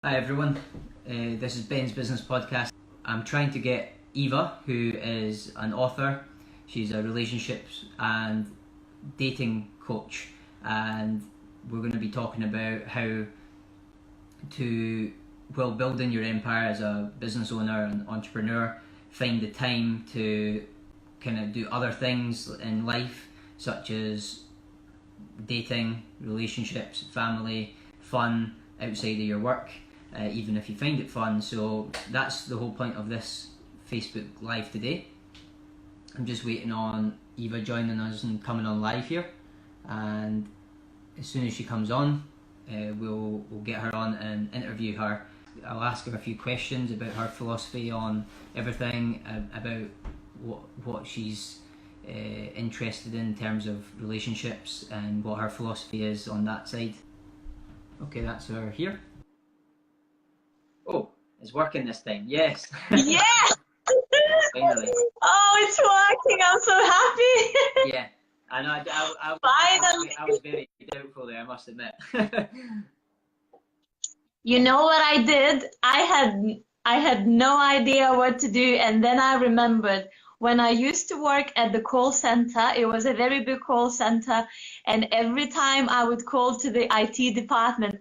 Hi everyone, this is Ben's Business Podcast. I'm trying to get Ieva, who is an author. She's a relationships and dating coach, and we're going to be talking about how to, while building your empire as a business owner and entrepreneur, find the time to kind of do other things in life, such as dating, relationships, family, fun outside of your work. Even if you find it fun. So that's the whole point of this Facebook Live today. I'm just waiting on Ieva joining us and coming on live here, and as soon as she comes on, we'll get her on and interview her. I'll ask her a few questions about her philosophy on everything, about what she's interested in terms of relationships and what her philosophy is on that side. Okay, that's her here. Oh, it's working this time. Yes. Yeah. Finally. Oh, it's working. I'm so happy. Yeah. I know. Finally. I was very doubtful there, I must admit. You know what I did? I had no idea what to do, and then I remembered when I used to work at the call center. It was a very big call center, and every time I would call to the IT department,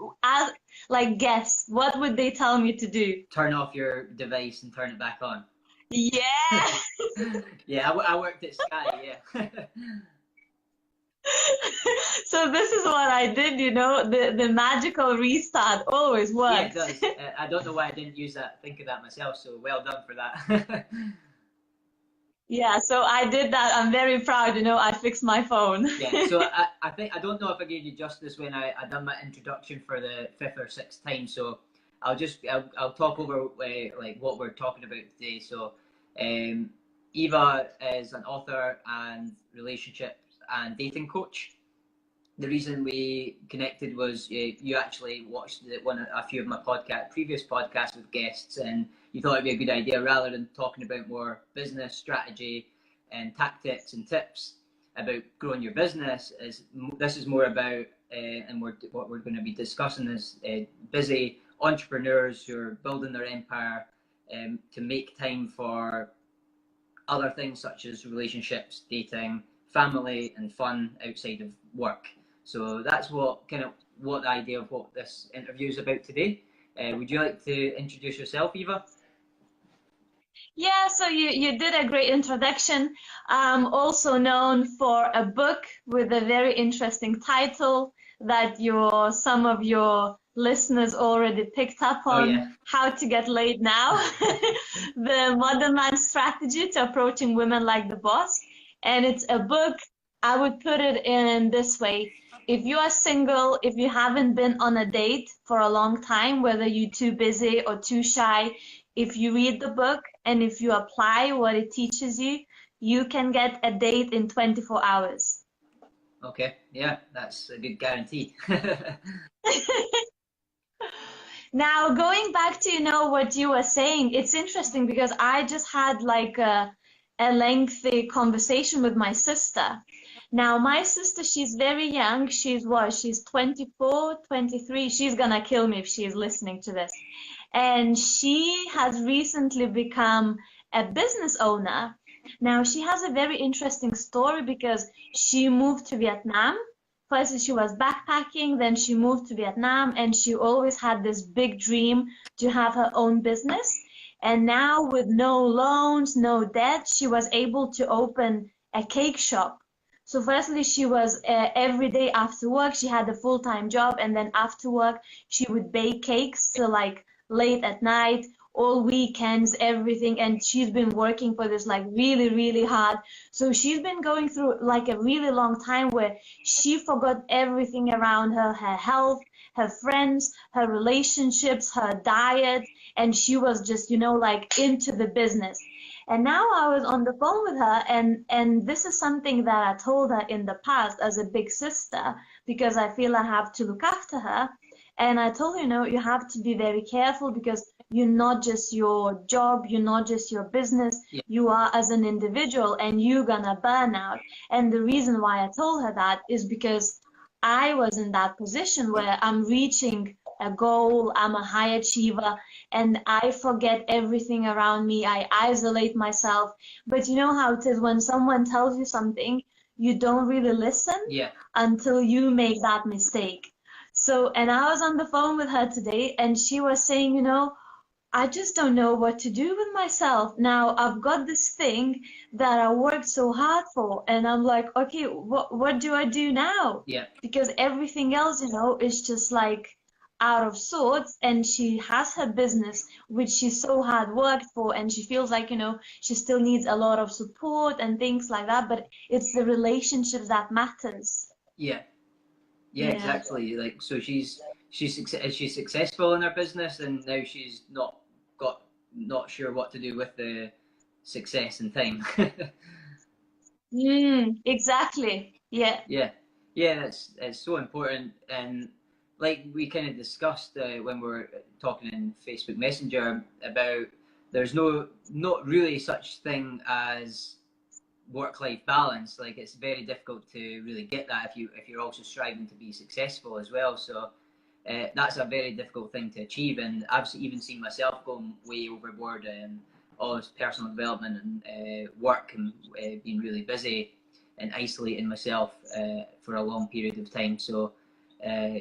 guess what would they tell me to do? Turn off your device and turn it back on. Yeah. Yeah, I worked at Sky. Yeah. So this is what I did, the magical restart always works. Yeah, it does. I don't know why I didn't think of that myself, so well done for that. Yeah, so I did that. I'm very proud, I fixed my phone. Yeah, so I don't know if I gave you justice when I done my introduction for the 5th or 6th time, so I'll talk over like what we're talking about today. So Ieva is an author and relationships and dating coach. The reason we connected was you actually watched a few of my previous podcasts with guests, and you thought it'd be a good idea, rather than talking about more business strategy and tactics and tips about growing your business. This is more about, and what we're going to be discussing is busy entrepreneurs who are building their empire to make time for other things such as relationships, dating, family, and fun outside of work. So that's what the idea of what this interview is about today. Would you like to introduce yourself, Ieva? Yeah, so you did a great introduction. I'm also known for a book with a very interesting title that some of your listeners already picked up on. Oh, yeah. How to Get Laid Now, the modern man's strategy to approaching women like the boss. And it's a book, I would put it in this way. If you are single, if you haven't been on a date for a long time, whether you're too busy or too shy, if you read the book and if you apply what it teaches you, you can get a date in 24 hours. Okay, yeah, that's a good guarantee. Now, going back to, what you were saying, it's interesting because I just had like a lengthy conversation with my sister. Now, my sister, she's very young. She's 24, 23. She's gonna kill me if she's listening to this. And she has recently become a business owner. Now, she has a very interesting story because she moved to Vietnam. First, she was backpacking, then she moved to Vietnam, and she always had this big dream to have her own business. And now, with no loans, no debt, she was able to open a cake shop. So firstly, she was every day after work, she had a full-time job, and then after work, she would bake cakes till like late at night, all weekends, everything. And she's been working for this like really, really hard. So she's been going through like a really long time where she forgot everything around her health, her friends, her relationships, her diet, and she was just, like into the business. And now I was on the phone with her, and this is something that I told her in the past as a big sister, because I feel I have to look after her. And I told her, you have to be very careful because you're not just your job, you're not just your business, you are as an individual, and you're gonna burn out. And the reason why I told her that is because I was in that position where I'm reaching a goal. I'm a high achiever, and I forget everything around me. I isolate myself. But you know how it is when someone tells you something, you don't really listen Yeah. until you make that mistake. So, and I was on the phone with her today, and she was saying, I just don't know what to do with myself. Now I've got this thing that I worked so hard for, and I'm like, okay, what do I do now? Yeah. Because everything else, is just like out of sorts, and she has her business, which she so hard worked for, and she feels like, she still needs a lot of support and things like that, but it's the relationships that matters. Yeah. Yeah, Yeah. exactly. Like, so she's successful in her business, and now she's not sure what to do with the success and time. Exactly. Yeah. Yeah, yeah, it's so important, and like we kind of discussed when we were talking in Facebook Messenger about there's not really such thing as work-life balance. Like, it's very difficult to really get that if you're also striving to be successful as well. So that's a very difficult thing to achieve, and I've even seen myself going way overboard in all this personal development and work, and being really busy and isolating myself for a long period of time. So uh,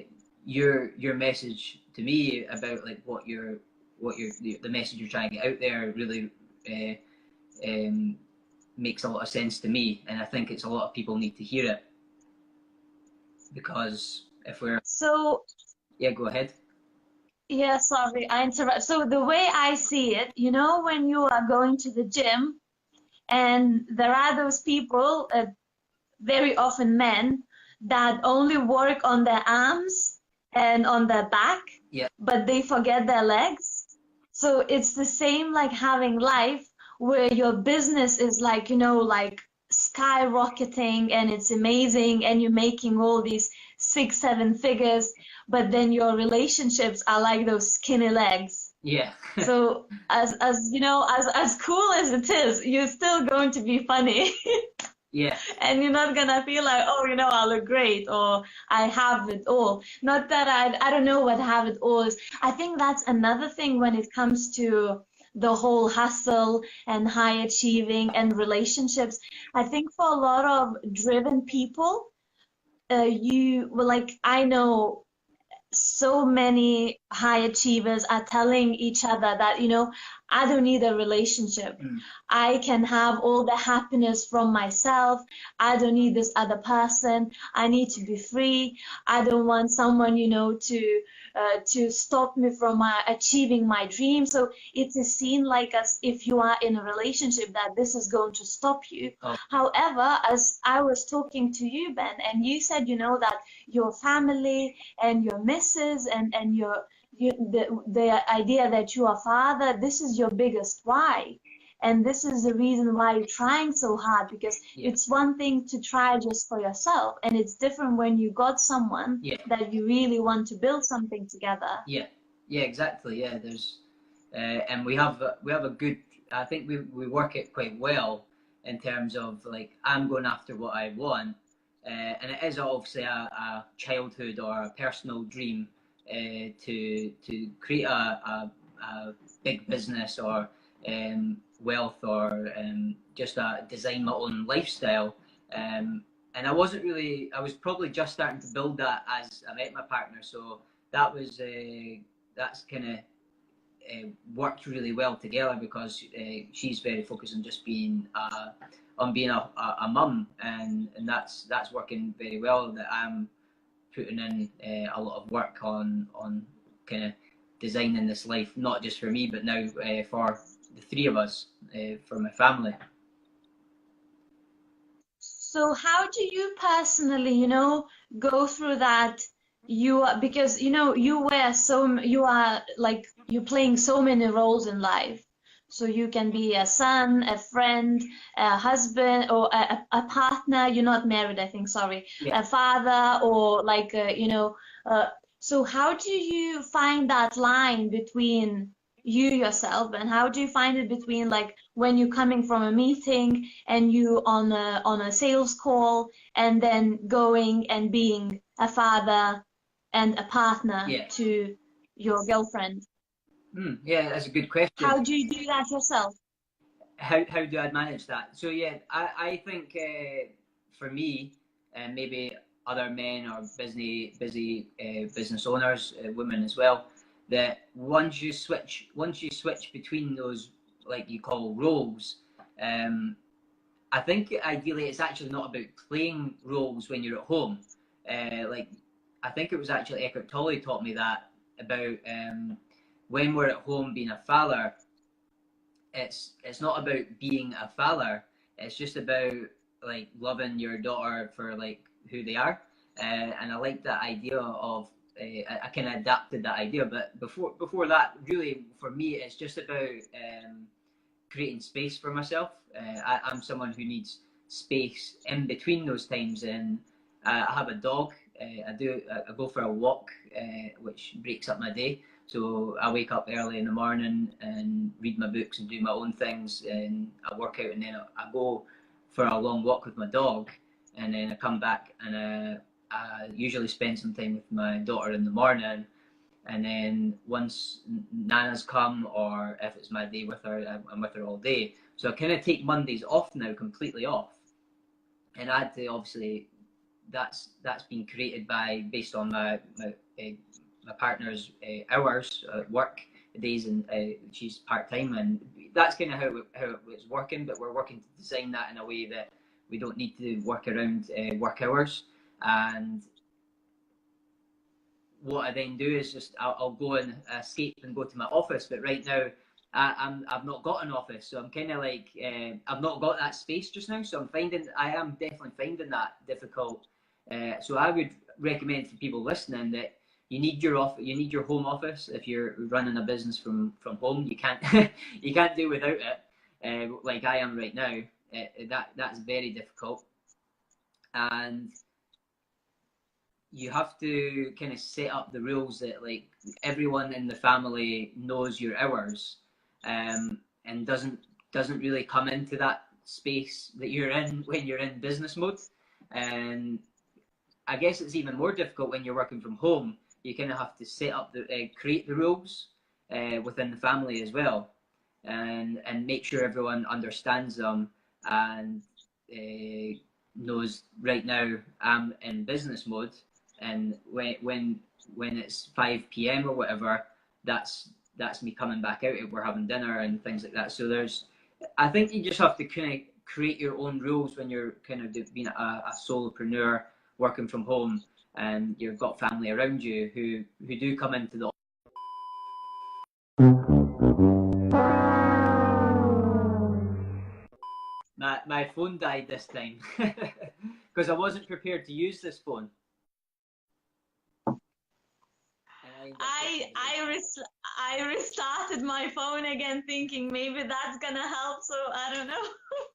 your message to me about like what you're the message you're trying to get out there really uh, um, makes a lot of sense to me, and I think it's a lot of people need to hear it, because if we're So, yeah, go ahead. yeah, sorry, I interrupt. So the way I see it, when you are going to the gym and there are those people, very often men, that only work on their arms and on their back, Yeah, but they forget their legs. So it's the same like having life where your business is like, like skyrocketing and it's amazing and you're making all these 6, 7 figures, but then your relationships are like those skinny legs. yeah. So as cool as it is, you're still going to be funny. Yeah, And you're not gonna feel like, oh, I look great or I have it all. Not that I don't know what have it all is. I think that's another thing when it comes to the whole hustle and high achieving and relationships. I think for a lot of driven people, you well, like I know so many high achievers are telling each other that, I don't need a relationship. mm, I can have all the happiness from myself. I don't need this other person. I need to be free. I don't want someone, to stop me from achieving my dream. So it is seen like as if you are in a relationship that this is going to stop you. oh, However, as I was talking to you, Ben, and you said, that your family and your missus and the idea that you are father, this is your biggest why. And this is the reason why you're trying so hard, because yeah, it's one thing to try just for yourself, and it's different when you got someone yeah, that you really want to build something together. yeah, yeah, exactly. Yeah, there's and we have a good. I think we work it quite well in terms of like I'm going after what I want, and it is obviously a childhood or a personal dream to create a big business or wealth or just design my own lifestyle. And I was probably just starting to build that as I met my partner. So that was, that's kind of worked really well together, because she's very focused on just being, on being a mum, and that's working very well. That I'm putting in a lot of work on kind of designing this life, not just for me, but now for the three of us, for my family. So how do you personally, go through that? Because you are like you're playing so many roles in life. So you can be a son, a friend, a husband, or a partner. You're not married, I think, sorry. Yeah. A father, or like uh, so how do you find that line between you yourself, and how do you find it between like when you're coming from a meeting and you on a sales call, and then going and being a father and a partner Yeah. to your girlfriend? Yeah, that's a good question. How do you do that yourself? How do I manage that? So yeah, I think for me, and maybe other men or busy business owners, women as well, that once you switch between those, like you call, roles, um, I think ideally it's actually not about playing roles when you're at home. Like I think it was actually Eckhart Tolle taught me that about when we're at home being a father, it's not about being a father. It's just about like loving your daughter for like who they are, and I like that idea of. I kind of adapted that idea, but before that, really for me, it's just about creating space for myself. I'm someone who needs space in between those times, and I have a dog. I go for a walk, which breaks up my day. So I wake up early in the morning and read my books and do my own things, and I work out, and then I go for a long walk with my dog, and then I come back and I usually spend some time with my daughter in the morning, and then once Nana's come, or if it's my day with her, I'm with her all day. So I kind of take Mondays off now, completely off, and I had to obviously that's been created by based on my partner's hours at work days, and she's part time, and that's kind of how it's working. But we're working to design that in a way that we don't need to work around work hours. And what I then do is just I'll go and escape and go to my office. But right now, I've not got an office, so I'm kind of like I've not got that space just now. So I am definitely finding that difficult. So I would recommend to people listening that you need you need your home office if you're running a business from home. You can't you can't do without it. Like I am right now. That's very difficult, and you have to kind of set up the rules that like everyone in the family knows your hours, and doesn't really come into that space that you're in when you're in business mode. And I guess it's even more difficult when you're working from home. You kind of have to set up create the rules within the family as well, and make sure everyone understands them, and knows right now I'm in business mode, and when it's 5 p.m. or whatever, that's me coming back out. We're having dinner and things like that. So I think you just have to kind of create your own rules when you're kind of being a solopreneur working from home, and you've got family around you who do come into the. My phone died this time because I wasn't prepared to use this phone. I restarted my phone again, thinking maybe that's gonna help. So I don't know.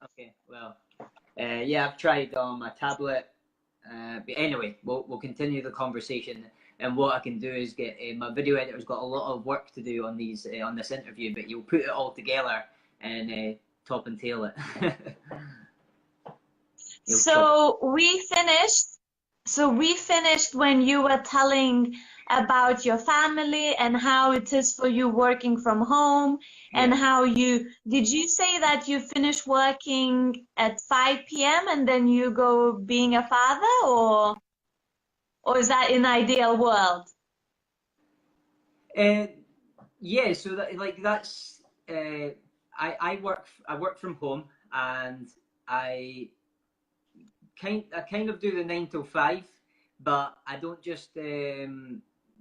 Okay, well, yeah, I've tried on my tablet, but anyway, we'll continue the conversation. And what I can do is get my video editor's got a lot of work to do on these on this interview, but you'll put it all together and top and tail it. So we finished. So we finished when you were telling about your family and how it is for you working from home, and how did you say that you finish working at 5 p.m. and then you go being a father, or is that in ideal world? Yeah, so that's I work from home, and I kind of do the 9 till 5, but I don't just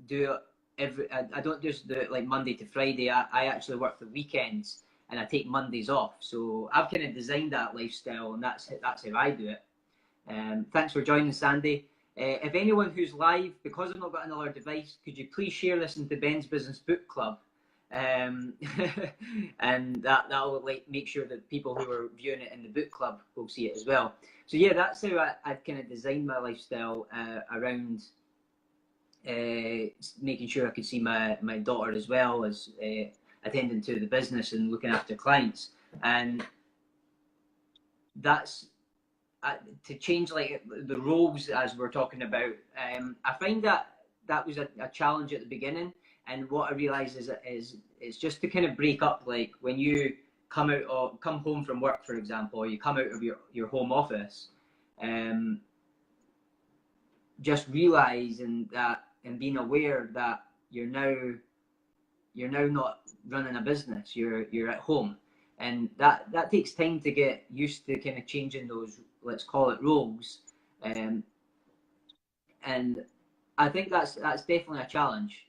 do it I don't just do it like Monday to Friday. I actually work the weekends, and I take Mondays off. So I've kind of designed that lifestyle, and that's how I do it. Thanks for joining, Sandy. If anyone who's live, because I've not got another device, could you please share this into Ben's Business Book Club? And that'll like make sure that people who are viewing it in the book club will see it as well. So yeah, that's how I've kind of designed my lifestyle around making sure I could see my daughter as well as attending to the business and looking after clients. And that's to change like the roles as we're talking about. I find that was a challenge at the beginning, And what I realised is just to kind of break up, like when you come home from work, for example, or you come out of your home office, just realising that and being aware that you're now not running a business, you're at home, and that takes time to get used to, kind of changing those, let's call it, roles. And I think that's definitely a challenge.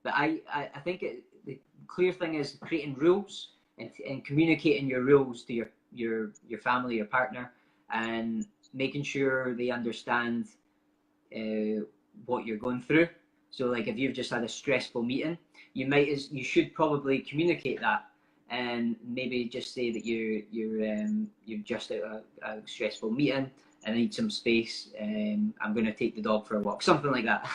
But I think the clear thing is creating rules and communicating your rules to your family, your partner, and making sure they understand what you're going through. So, like, if you've just had a stressful meeting, you should probably communicate that, and maybe just say that you're just out a stressful meeting and I need some space. I'm going to take the dog for a walk, something like that.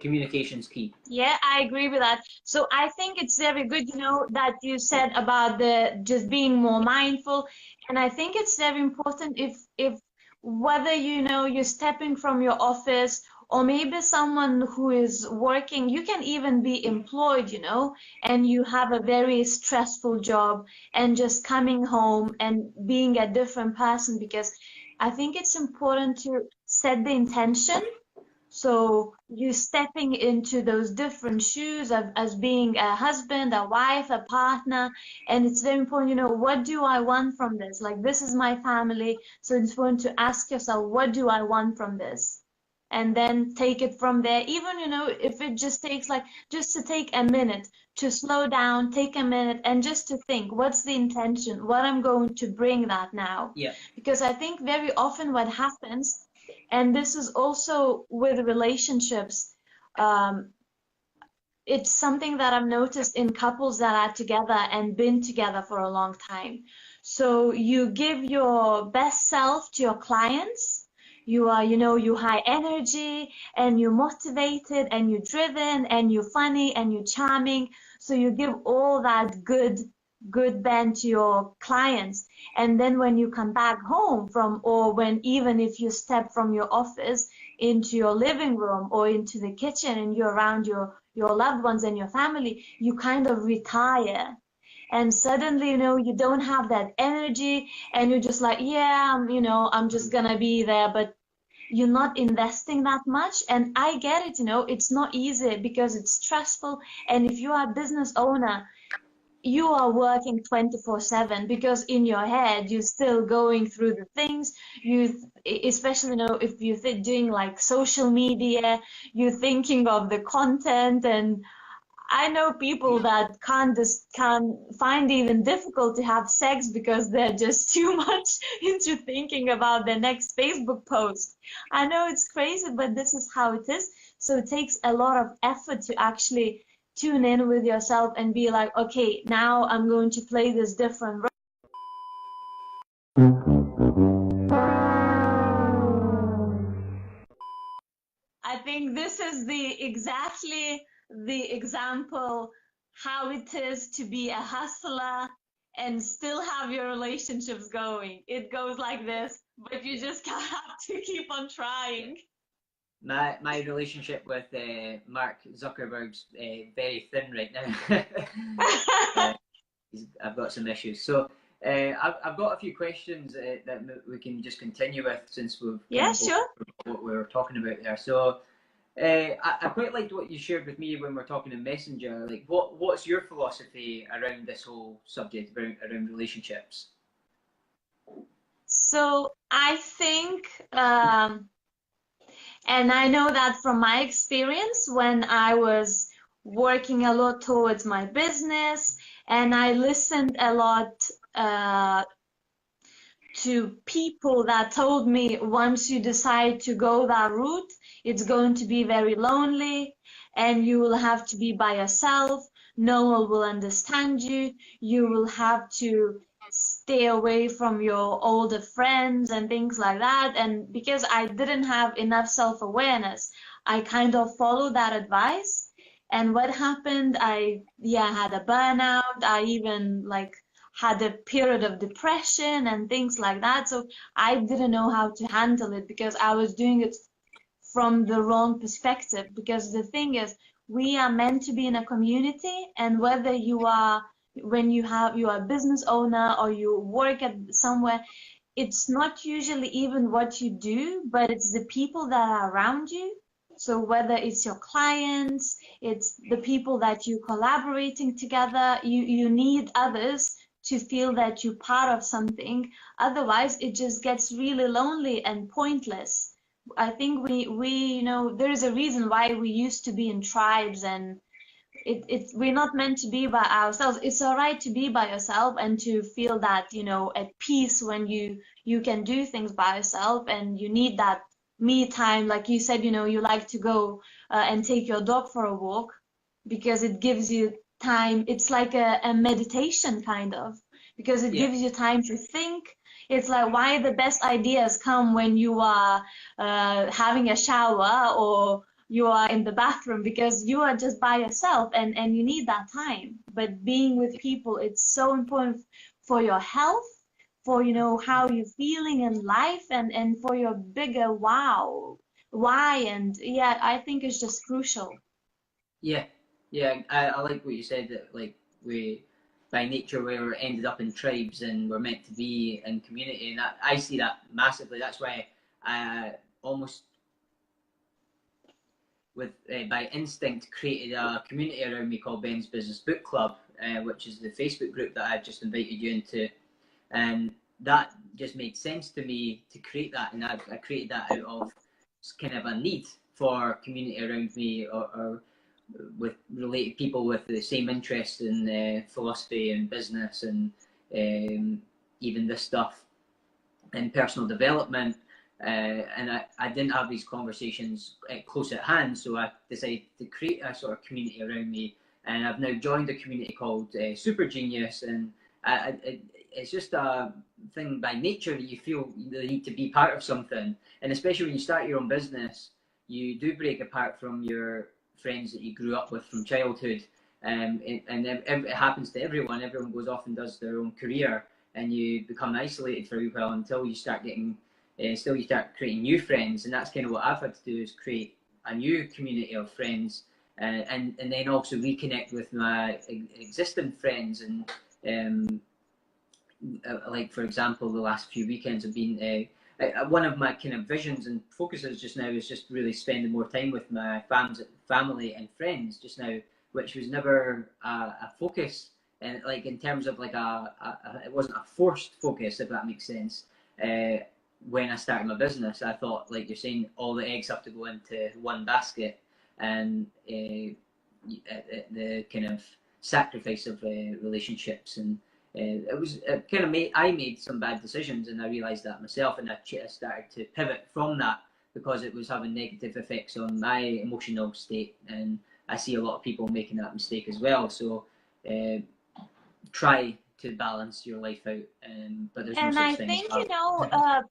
Communication's key. Yeah, I agree with that. So I think it's very good, that you said about the just being more mindful. And I think it's very important if whether, you're stepping from your office, or maybe someone who is working, you can even be employed, and you have a very stressful job, and just coming home and being a different person, because I think it's important to set the intention. So you stepping into those different shoes as being a husband, a wife, a partner, and it's very important, what do I want from this? Like, this is my family, so it's important to ask yourself, what do I want from this? And then take it from there. Even, if it just takes just to take a minute to slow down, take a minute and just to think, what's the intention? What I'm going to bring that now? Yeah. Because I think very often what happens, and this is also with relationships, it's something that I've noticed in couples that are together and been together for a long time. So you give your best self to your clients. You are, you high energy, and you're motivated, and you're driven, and you're funny, and you're charming. So you give all that good bend to your clients. And then when you come back home even if you step from your office into your living room or into the kitchen, and you're around your loved ones and your family, you kind of retire. And suddenly, you don't have that energy, and you're just like, yeah, I'm just gonna be there, but you're not investing that much. And I get it, it's not easy because it's stressful. And if you are a business owner, you are working 24/7, because in your head you're still going through the things, especially if you're doing like social media, you're thinking of the content. And I know people that can't find even difficult to have sex because they're just too much into thinking about their next Facebook post. I know it's crazy, but this is how it is. So it takes a lot of effort to actually tune in with yourself and be like, okay, now I'm going to play this different role. I think this is exactly the example how it is to be a hustler and still have your relationships going. It goes like this, but you just have to keep on trying. My relationship with Mark Zuckerberg's very thin right now. I've got some issues. So I've got a few questions that we can just continue with, since we've sure. what we were talking about there. So I quite liked what you shared with me when we were talking in Messenger. Like, what's your philosophy around this whole subject, around relationships? So I think, and I know that from my experience when I was working a lot towards my business, and I listened a lot to people that told me, once you decide to go that route, it's going to be very lonely, and you will have to be by yourself. No one will understand you. You will have to stay away from your older friends and things like that. And because I didn't have enough self-awareness, I kind of followed that advice. And what happened, I had a burnout. I even had a period of depression and things like that. So I didn't know how to handle it because I was doing it from the wrong perspective. Because the thing is, we are meant to be in a community, and whether you are, when you are a business owner or you work at somewhere, it's not usually even what you do, but it's the people that are around you. So whether it's your clients, it's the people that you're collaborating together, you need others to feel that you're part of something. Otherwise, it just gets really lonely and pointless. I think we there is a reason why we used to be in tribes, and we're not meant to be by ourselves. It's all right to be by yourself and to feel that, at peace when you can do things by yourself, and you need that me time. Like you said, you like to go and take your dog for a walk because it gives you time. It's like a meditation kind of, because it gives you time to think. It's like why the best ideas come when you are having a shower or you are in the bathroom, because you are just by yourself, and you need that time. But being with people, it's so important for your health, for how you're feeling in life, and for your bigger why. And yeah, I think it's just crucial. Yeah, yeah, I like what you said, that like we by nature we're ended up in tribes and we're meant to be in community, and I see that massively. That's why I almost with by instinct created a community around me called Ben's Business Book Club, which is the Facebook group that I've just invited you into, and that just made sense to me to create that, and I created that out of kind of a need for community around me, or with related people with the same interests in philosophy and business, and even this stuff in personal development. And I didn't have these conversations close at hand, so I decided to create a sort of community around me. And I've now joined a community called Super Genius, and it's just a thing by nature that you feel the need to be part of something. And especially when you start your own business, you do break apart from your friends that you grew up with from childhood, and it happens to everyone. Everyone goes off and does their own career, and you become isolated for a while until you start getting still you start creating new friends. And that's kind of what I've had to do, is create a new community of friends, and then also reconnect with my existing friends. And like for example, the last few weekends have been one of my kind of visions and focuses just now is just really spending more time with my family and friends just now, which was never a focus, and like in terms of like it wasn't a forced focus, if that makes sense. When I started my business, I thought, like you're saying, all the eggs have to go into one basket, and the kind of sacrifice of relationships, and it kind of I made some bad decisions, and I realised that myself, and I started to pivot from that because it was having negative effects on my emotional state, and I see a lot of people making that mistake as well. So try to balance your life out, but there's no And such I thing as think, balance.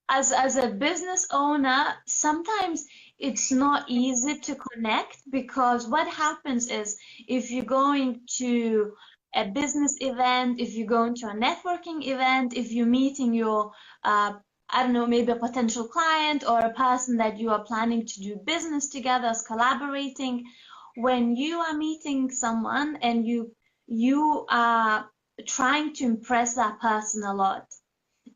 as a business owner, sometimes it's not easy to connect, because what happens is, if you're going to a business event, if you're going to a networking event, if you're meeting your I don't know, maybe a potential client or a person that you are planning to do business together, as collaborating, when you are meeting someone and you are trying to impress that person a lot,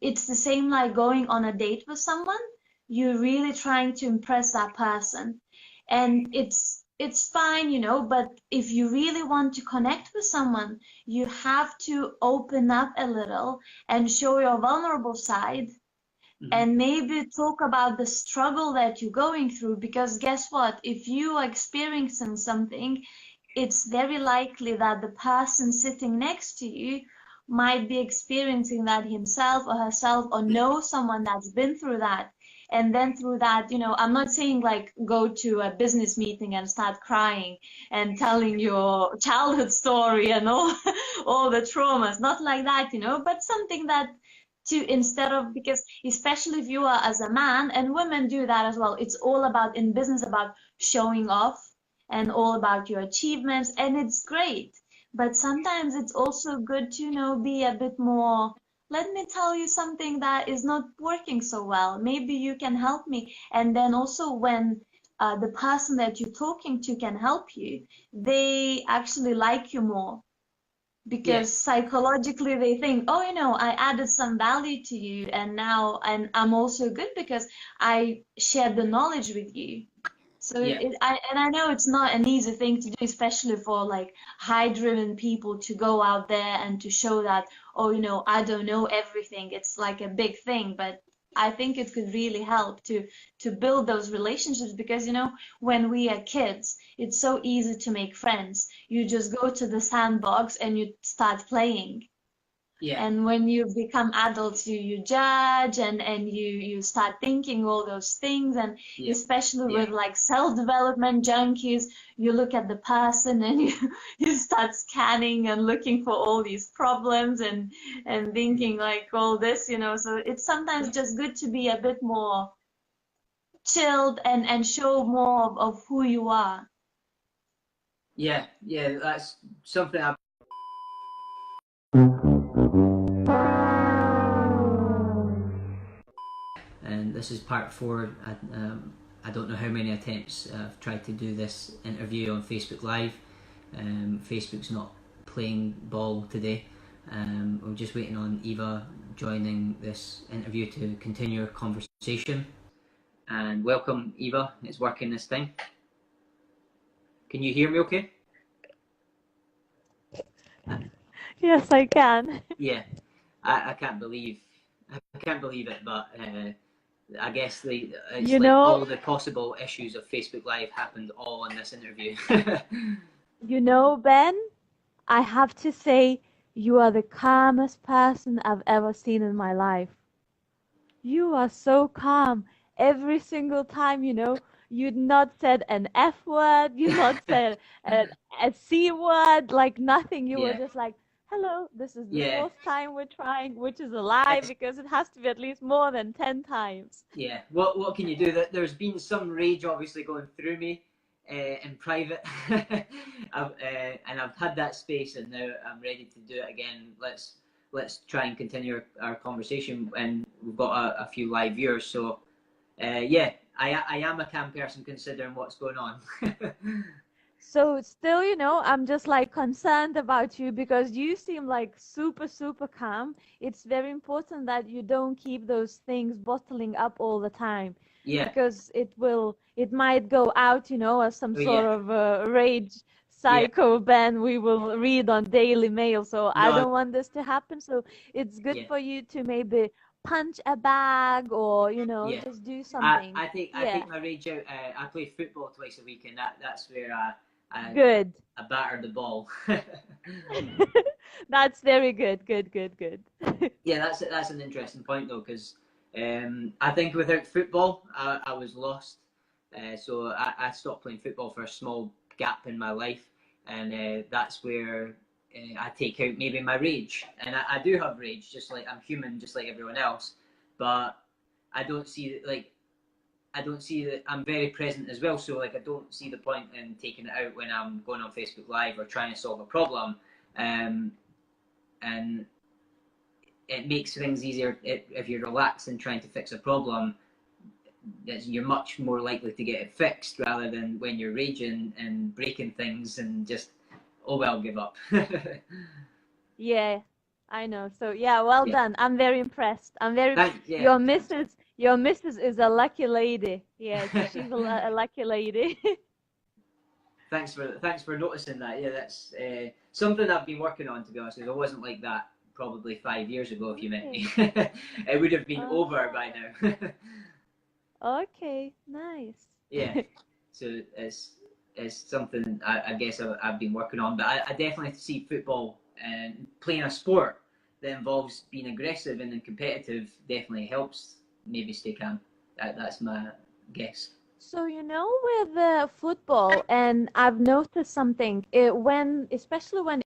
it's the same like going on a date with someone. You're really trying to impress that person, and it's fine, but if you really want to connect with someone, you have to open up a little and show your vulnerable side, and maybe talk about the struggle that you're going through. Because guess what? If you are experiencing something, it's very likely that the person sitting next to you might be experiencing that himself or herself, or know someone that's been through that. And then through that, I'm not saying like go to a business meeting and start crying and telling your childhood story and all the traumas, not like that, but something that instead of, because especially if you are as a man, and women do that as well, it's all about in business about showing off and all about your achievements, and it's great. But sometimes it's also good to be a bit more let me tell you something that is not working so well. Maybe you can help me. And then also when the person that you're talking to can help you, they actually like you more Yeah, because psychologically they think, oh, I added some value to you, and I'm also good because I shared the knowledge with you. So yeah, I know it's not an easy thing to do, especially for like high-driven people to go out there and to show that, oh, I don't know everything. It's like a big thing, but I think it could really help to build those relationships because, when we are kids, it's so easy to make friends. You just go to the sandbox and you start playing. yeah, And when you become adults, you judge and you start thinking all those things. And yeah, especially yeah, with like self-development junkies, you look at the person and you start scanning and looking for all these problems and thinking like all this. So it's sometimes just good to be a bit more chilled and show more of who you are. yeah, yeah. That's something I've. And this is part 4. I don't know how many attempts I've tried to do this interview on Facebook Live. Facebook's not playing ball today. We're just waiting on Ieva joining this interview to continue our conversation. And welcome, Ieva. It's working this time. Can you hear me okay? Yes, I can. Yeah. I can't believe it, but I guess it's You like know, all the possible issues of Facebook Live happened all in this interview. Ben, I have to say you are the calmest person I've ever seen in my life. You are so calm every single time, you'd not said an F word, you not said a C word, like nothing. You were Yeah, just like, hello, this is the yeah. fourth time we're trying, which is a lie It's because it has to be at least more than 10 times. Yeah, what can you do? There's been some rage obviously going through me in private, and I've had that space, and now I'm ready to do it again. Let's try and continue our conversation, and we've got a few live viewers. So yeah, I am a calm person considering what's going on. So still, I'm just like concerned about you because you seem like super, super calm. It's very important that you don't keep those things bottling up all the time Yeah, because it might go out, as some oh sort yeah, of rage yeah, psycho ban we will read on Daily Mail. So I no, don't want this to happen. So it's good yeah, for you to maybe punch a bag or, yeah. just do I, something. I take I Yeah, take my rage out. I play football twice a week, and that's where I good. I batter the ball. That's very good. Good, good, good. Yeah, that's an interesting point though, because I think without football, I was lost. So I stopped playing football for a small gap in my life, and that's where I take out maybe my rage. And I do have rage, just like I'm human, just like everyone else. But I don't see like I don't see that I'm very present as well. So like I don't see the point in taking it out when I'm going on Facebook Live or trying to solve a problem. Um, and it makes things easier if you're relaxed and trying to fix a problem. You're much more likely to get it fixed rather than when you're raging and breaking things and just, oh well, give up. Yeah, I know. So yeah, well Yeah, done. I'm very impressed. yeah. Your missus is a lucky lady. Yeah, she's a lucky lady. Thanks for noticing that. Yeah, that's something I've been working on, to be honest. Because I wasn't like that probably 5 years ago. If you met me, Okay. it would have been over by Oh, now. okay, nice. Yeah, so it's something I guess I've been working on, but I definitely see football and playing a sport that involves being aggressive and then competitive definitely helps maybe stay calm. That's my guess. So, with the football, and I've noticed something, especially when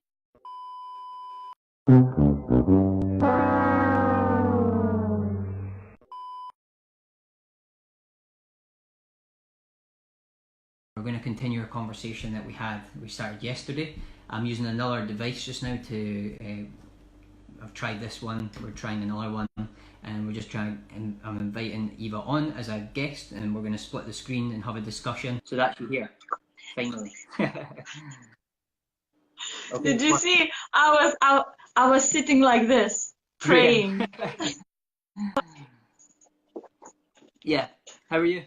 We're going to continue our conversation that we started yesterday. I'm using another device just now to I've tried this one, we're trying another one, and we're just trying, and I'm inviting Eva on as a guest, and we're going to split the screen and have a discussion. So that's you here, finally. Okay, Did you see? I was sitting like this, praying. Yeah. How are you?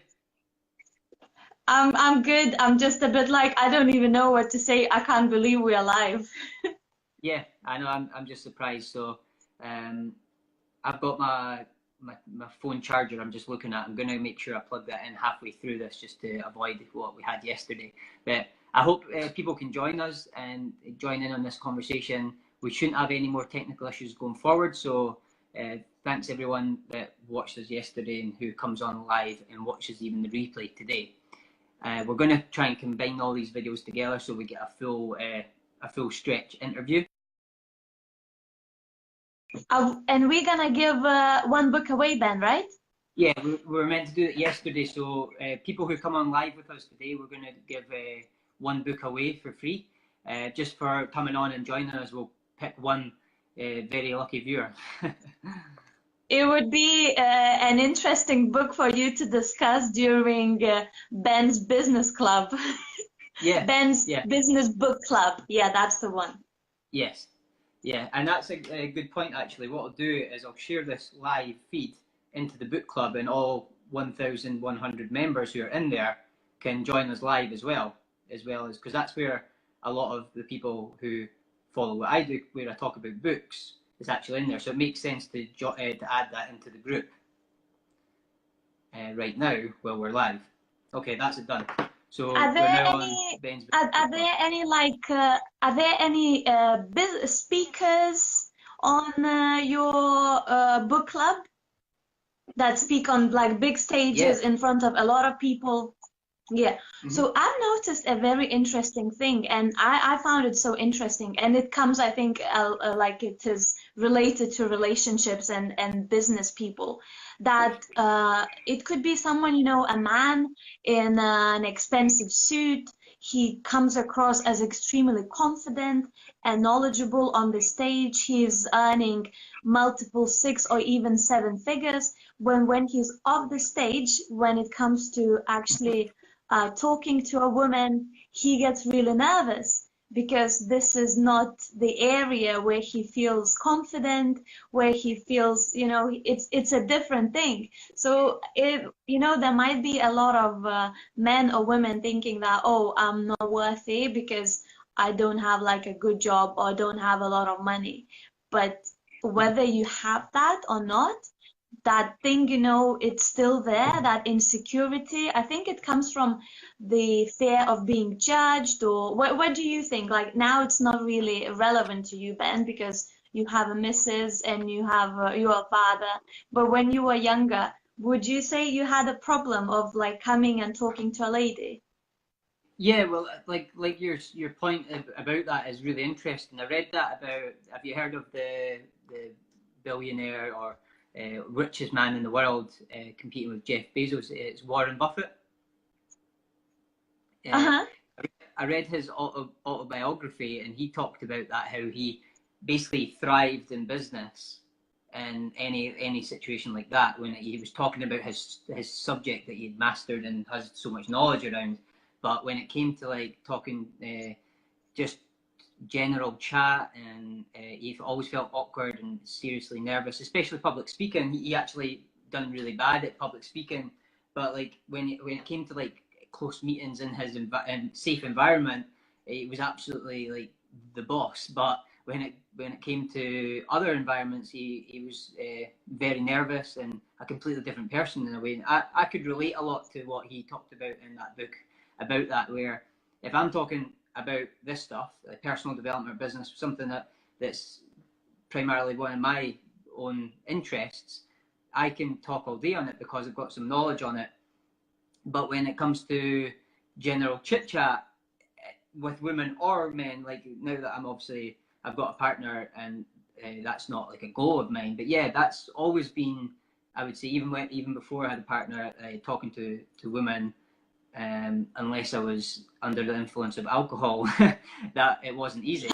I'm good. I'm just a bit like I don't even know what to say. I can't believe we're live. Yeah, I know. I'm just surprised. So, I've got my phone charger. I'm just looking at. I'm going to make sure I plug that in halfway through this, just to avoid what we had yesterday. But I hope people can join us and join in on this conversation. We shouldn't have any more technical issues going forward. So, thanks everyone that watched us yesterday and who comes on live and watches even the replay today. We're going to try and combine all these videos together so we get a full stretch interview. And we're gonna give one book away, Ben, right? Yeah, we were meant to do it yesterday. So people who come on live with us today, we're going to give one book away for free. Just for coming on and joining us, we'll pick one very lucky viewer. It would be an interesting book for you to discuss during Ben's business club. Yeah. Ben's business book club. Yeah, that's the one. Yes. Yeah, and that's a good point actually. What I'll do is I'll share this live feed into the book club, and all 1,100 members who are in there can join us live as well as because that's where a lot of the people who follow what I do, where I talk about books, is actually in there. So it makes sense to add that into the group right now while we're live. Okay, that's it done. So Are there any speakers on your book club that speak on like big stages in front of a lot of people? Yeah. Mm-hmm. So I've noticed a very interesting thing, and I found it so interesting, and it comes, I think, like it is related to relationships and business people, that it could be someone, you know, a man in an expensive suit. He comes across as extremely confident and knowledgeable on the stage. He's earning multiple 6 or even 7 figures. When he's off the stage, when it comes to actually talking to a woman, he gets really nervous because this is not the area where he feels confident, where he feels, you know, it's a different thing. So you know, there might be a lot of men or women thinking that, oh, I'm not worthy because I don't have like a good job or don't have a lot of money. But whether you have that or not, that thing, you know, it's still there, that insecurity. I think it comes from the fear of being judged, or what do you think? Like now it's not really relevant to you, Ben, because you have a missus and you have you're a father. But when you were younger, would you say you had a problem of like coming and talking to a lady? Yeah, well, like your point about that is really interesting. I read that about. Have you heard of the billionaire or richest man in the world competing with Jeff Bezos? It's Warren Buffett. I read his autobiography, and he talked about that, how he basically thrived in business in any situation like that, when he was talking about his subject that he had mastered and has so much knowledge around. But when it came to like talking just general chat, and he always felt awkward and seriously nervous, especially public speaking. He actually done really bad at public speaking, but like when it came to like close meetings in his safe environment, he was absolutely like the boss. But when it came to other environments, he was very nervous and a completely different person in a way. And I could relate a lot to what he talked about in that book about that, where if I'm talking about this stuff, like personal development, business, something that's primarily one of my own interests, I can talk all day on it because I've got some knowledge on it. But when it comes to general chit chat with women or men, like now that I've got a partner, and that's not like a goal of mine, but yeah, that's always been, I would say, even before I had a partner, talking to women. Unless I was under the influence of alcohol, that it wasn't easy.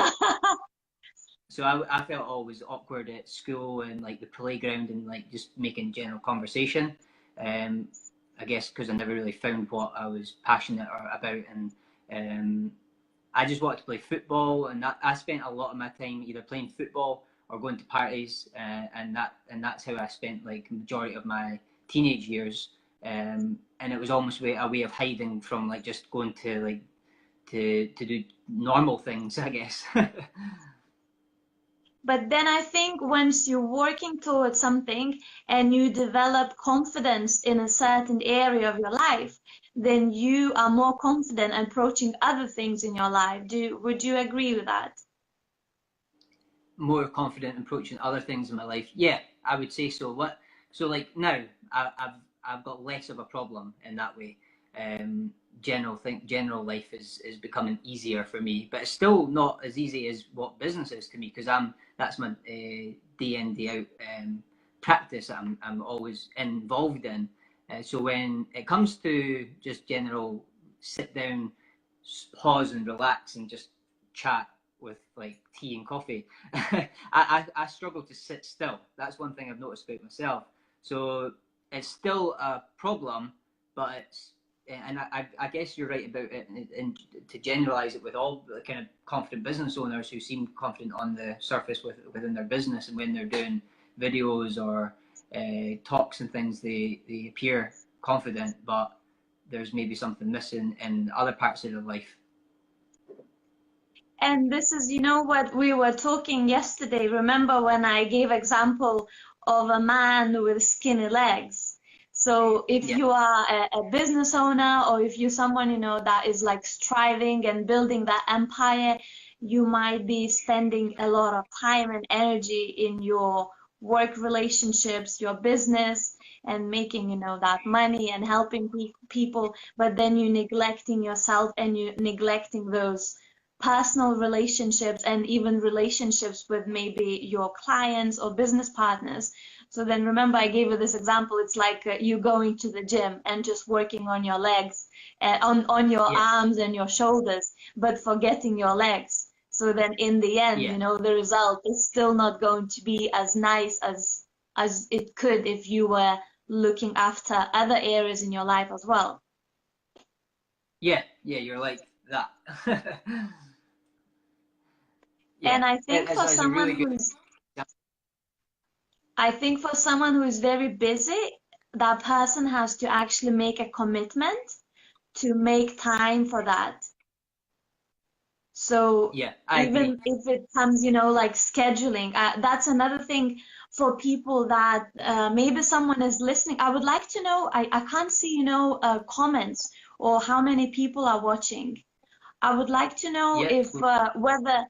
So I felt always awkward at school and like the playground and like just making general conversation. Um, I guess because I never really found what I was passionate about, and I just wanted to play football, and that I spent a lot of my time either playing football or going to parties, and that's how I spent like the majority of my teenage years. And it was almost a way of hiding from like just going to like to do normal things, I guess. But then I think once you're working towards something and you develop confidence in a certain area of your life, then you are more confident approaching other things in your life. Would you agree with that? More confident approaching other things in my life. Yeah, I would say so. So like now, I've got less of a problem in that way. Um, general life is becoming easier for me, but it's still not as easy as what business is to me because that's my day in day out practice that I'm always involved in. So when it comes to just general sit down, pause and relax and just chat with like tea and coffee, I struggle to sit still. That's one thing I've noticed about myself. So it's still a problem, but I guess you're right about it, and to generalize it with all the kind of confident business owners who seem confident on the surface within their business, and when they're doing videos or talks and things, they appear confident, but there's maybe something missing in other parts of their life. And this is, what we were talking yesterday. Remember when I gave example of a man with skinny legs? So if Yeah, you are a business owner or if you're someone, that is like striving and building that empire, you might be spending a lot of time and energy in your work relationships, your business, and making, that money and helping people, but then you neglecting yourself and you neglecting those personal relationships and even relationships with maybe your clients or business partners. So then remember, I gave you this example. It's like you going to the gym and just working on your legs, on your yeah, arms and your shoulders, but forgetting your legs. So then in the end, yeah, the result is still not going to be as nice as it could if you were looking after other areas in your life as well. yeah, yeah. You're like that. Yeah, And I think for it's a someone really good. who's I think for someone who is very busy, that person has to actually make a commitment to make time for that. So Yeah, I agree. even if it comes, like scheduling, that's another thing for people that maybe someone is listening. I would like to know, I can't see, comments or how many people are watching. I would like to know Yeah, if whether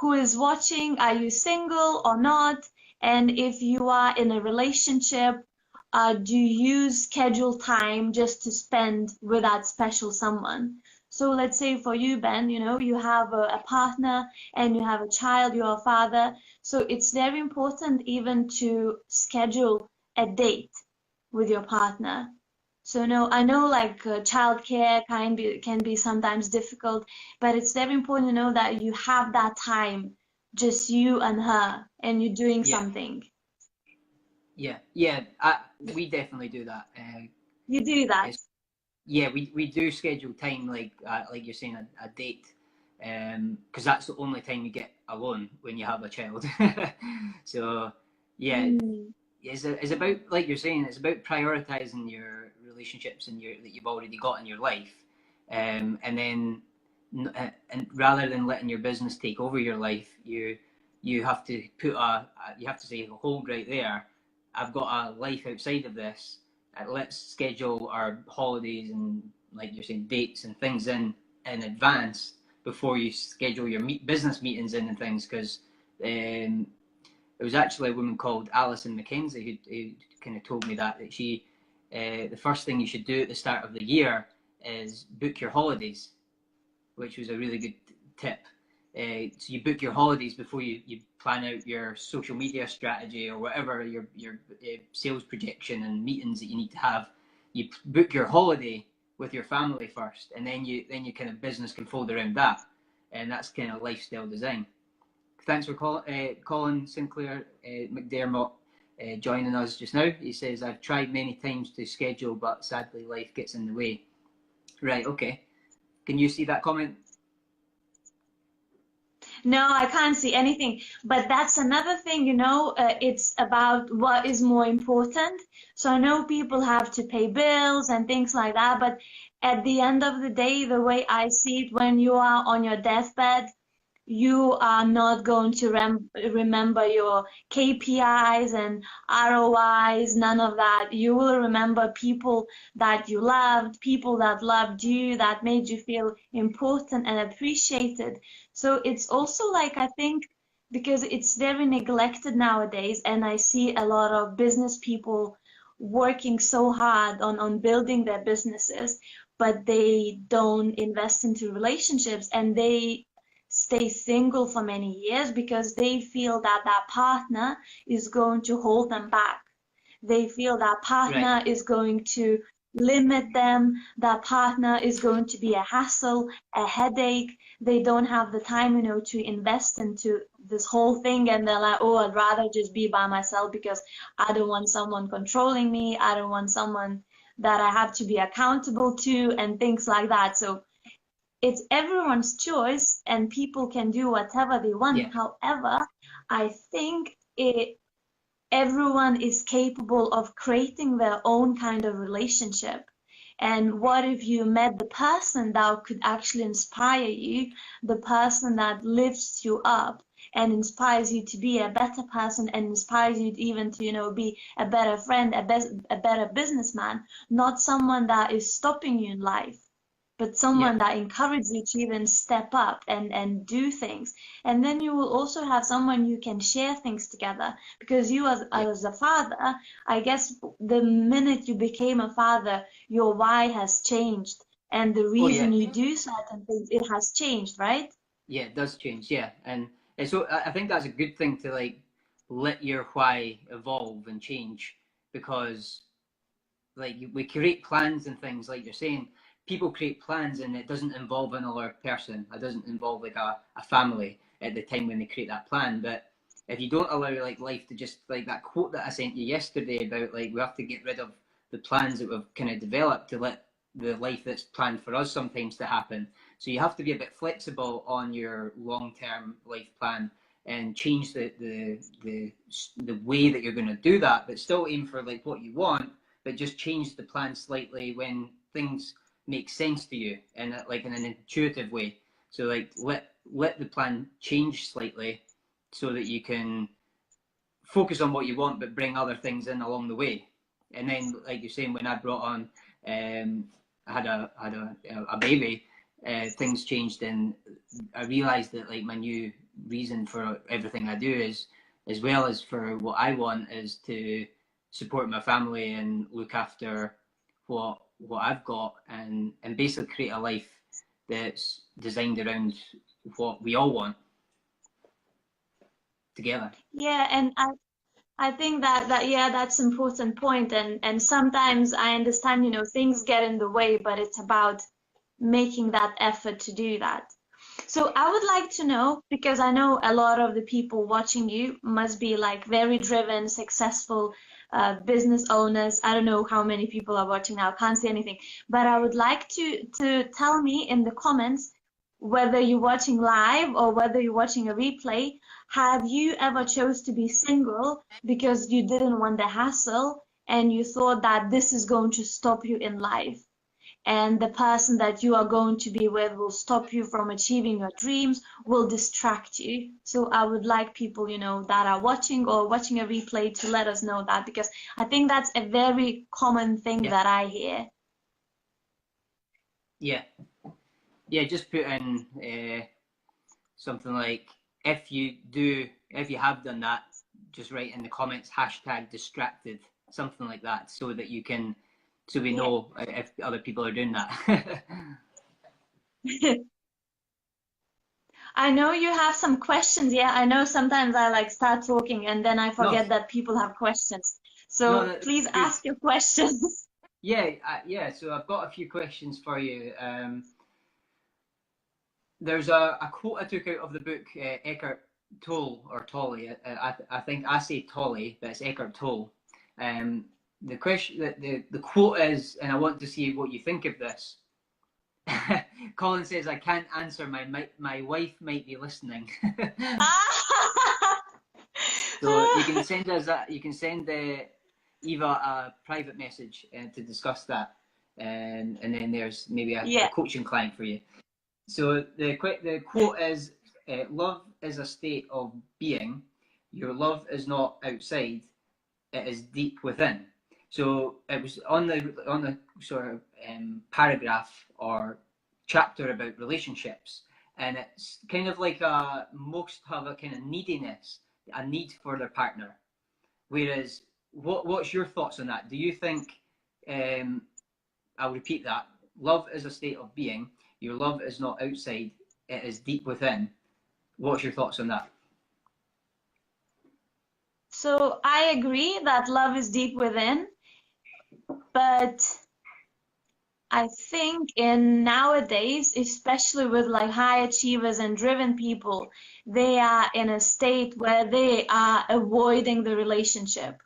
who is watching, are you single or not? And if you are in a relationship, do you schedule time just to spend with that special someone? So let's say for you, Ben, you have a partner and you have a child, you're a father. So it's very important even to schedule a date with your partner. So no, I know like childcare can be sometimes difficult, but it's very important to know that you have that time, just you and her, and you're doing yeah, something. yeah, yeah. We definitely do that. You do that. It's, yeah, we do schedule time like you're saying a date, because that's the only time you get alone when you have a child. So yeah, Mm. it's about like you're saying, it's about prioritizing your relationships and your that you've already got in your life, and then and rather than letting your business take over your life, you have to you have to say, hold right there, I've got a life outside of this. Let's schedule our holidays and like you're saying dates and things in advance before you schedule your business meetings in and things because it was actually a woman called Alison Mackenzie who kind of told me that she the first thing you should do at the start of the year is book your holidays, which was a really good tip. So you book your holidays before you plan out your social media strategy or whatever your sales projection and meetings that you need to have. You book your holiday with your family first, and then you kind of business can fold around that, and that's kind of lifestyle design. thanks for Colin Sinclair McDermott joining us just now. He says, I've tried many times to schedule, but sadly life gets in the way. Right, okay. Can you see that comment? No, I can't see anything. But that's another thing, it's about what is more important. So I know people have to pay bills and things like that, but at the end of the day, the way I see it, when you are on your deathbed, you are not going to remember your KPIs and ROIs, none of that. You will remember people that you loved, people that loved you, that made you feel important and appreciated. So it's also like, I think, because it's very neglected nowadays, and I see a lot of business people working so hard on building their businesses, but they don't invest into relationships, and they stay single for many years because they feel that that partner is going to hold them back. They feel that partner Right. is going to limit them, that partner is going to be a hassle, a headache. They don't have the time, to invest into this whole thing, and they're like, oh, I'd rather just be by myself because I don't want someone controlling me. I don't want someone that I have to be accountable to, and things like that. So it's everyone's choice and people can do whatever they want. Yeah. However, I think everyone is capable of creating their own kind of relationship. And what if you met the person that could actually inspire you, the person that lifts you up and inspires you to be a better person and inspires you to even to, be a better friend, a better businessman, not someone that is stopping you in life, but someone that encourages you to even step up and do things. And then you will also have someone you can share things together, because you as a father, I guess the minute you became a father, your why has changed, and the reason you do certain things, it has changed, right? Yeah, it does change. Yeah, and so I think that's a good thing to like let your why evolve and change, because like we create plans and things like you're saying. People create plans and it doesn't involve another person. It doesn't involve like a family at the time when they create that plan. But if you don't allow like life to just like that quote that I sent you yesterday about like we have to get rid of the plans that we've kind of developed to let the life that's planned for us sometimes to happen. So you have to be a bit flexible on your long-term life plan and change the way that you're going to do that, but still aim for like what you want, but just change the plan slightly when things make sense to you and like in an intuitive way. So like let the plan change slightly so that you can focus on what you want, but bring other things in along the way. And then, like you're saying, when I brought on, I had a baby, things changed, and I realised that like my new reason for everything I do is, as well as for what I want, is to support my family and look after what I've got, and basically create a life that's designed around what we all want together. Yeah, and I think that yeah, that's important point, and sometimes I understand, things get in the way, but it's about making that effort to do that. So I would like to know, because I know a lot of the people watching you must be like very driven, successful business owners. I don't know how many people are watching now, can't see anything, but I would like to tell me in the comments, whether you're watching live or whether you're watching a replay, have you ever chose to be single because you didn't want the hassle and you thought that this is going to stop you in life? And the person that you are going to be with will stop you from achieving your dreams, will distract you. So I would like people, that are watching or watching a replay to let us know that, because I think that's a very common thing that I hear. Yeah, just put in something like, if you have done that, just write in the comments #distracted, something like that, so that so we know if other people are doing that. I know you have some questions. Yeah, I know sometimes I like start talking and then I forget that people have questions. So please ask your questions. Yeah. So I've got a few questions for you. There's a quote I took out of the book, Eckhart Toll or Tolly. I think I say Tolly, but it's Eckhart Tolle. The question, the quote is, and I want to see what you think of this. Colin says, "I can't answer. My wife might be listening." So you can send us that. You can send Eva a private message to discuss that, and then there's maybe a coaching client for you. So the quote is, "Love is a state of being. Your love is not outside; it is deep within." So it was on the sort of paragraph or chapter about relationships, and it's kind of like most have a kind of neediness, a need for their partner. Whereas, what's your thoughts on that? Do you think? I'll repeat that. Love is a state of being. Your love is not outside; it is deep within. What's your thoughts on that? So I agree that love is deep within, but I think in nowadays, especially with like high achievers and driven people, they are in a state where they are avoiding the relationship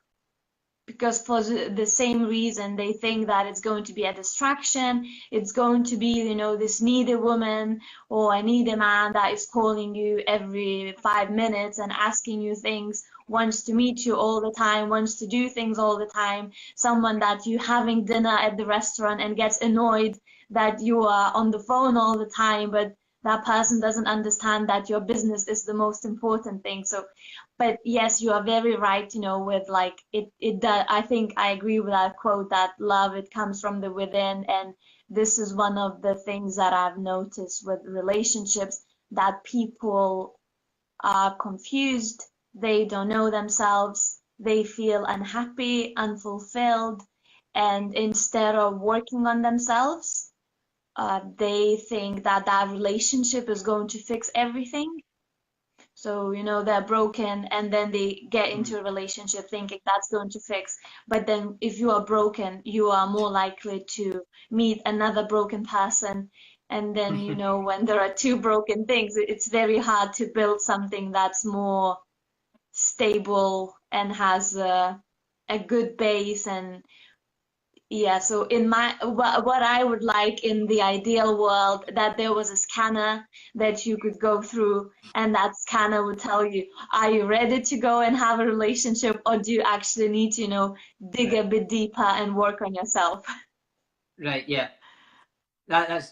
because for the same reason they think that it's going to be a distraction, it's going to be, you know, this needy woman or a needy man that is calling you every 5 minutes and asking you things, wants to meet you all the time, wants to do things all the time, someone that you having dinner at the restaurant and gets annoyed that you are on the phone all the time, but that person doesn't understand that your business is the most important thing. So but yes, you are very right, you know, with like it does. I think I agree with that quote that love, it comes from the within. And this is one of the things that I've noticed with relationships, that people are confused, they don't know themselves, they feel unhappy, unfulfilled, and instead of working on themselves, they think that that relationship is going to fix everything. So, you know, they're broken and then they get into a relationship thinking that's going to fix. But then if you are broken, you are more likely to meet another broken person. And then, you know, when there are two broken things, it's very hard to build something that's more stable and has a good base. And yeah, so in my what I would like in the ideal world, that there was a scanner that you could go through, and that scanner would tell you, are you ready to go and have a relationship, or do you actually need to, you know, dig a bit deeper and work on yourself? Right. Yeah. That's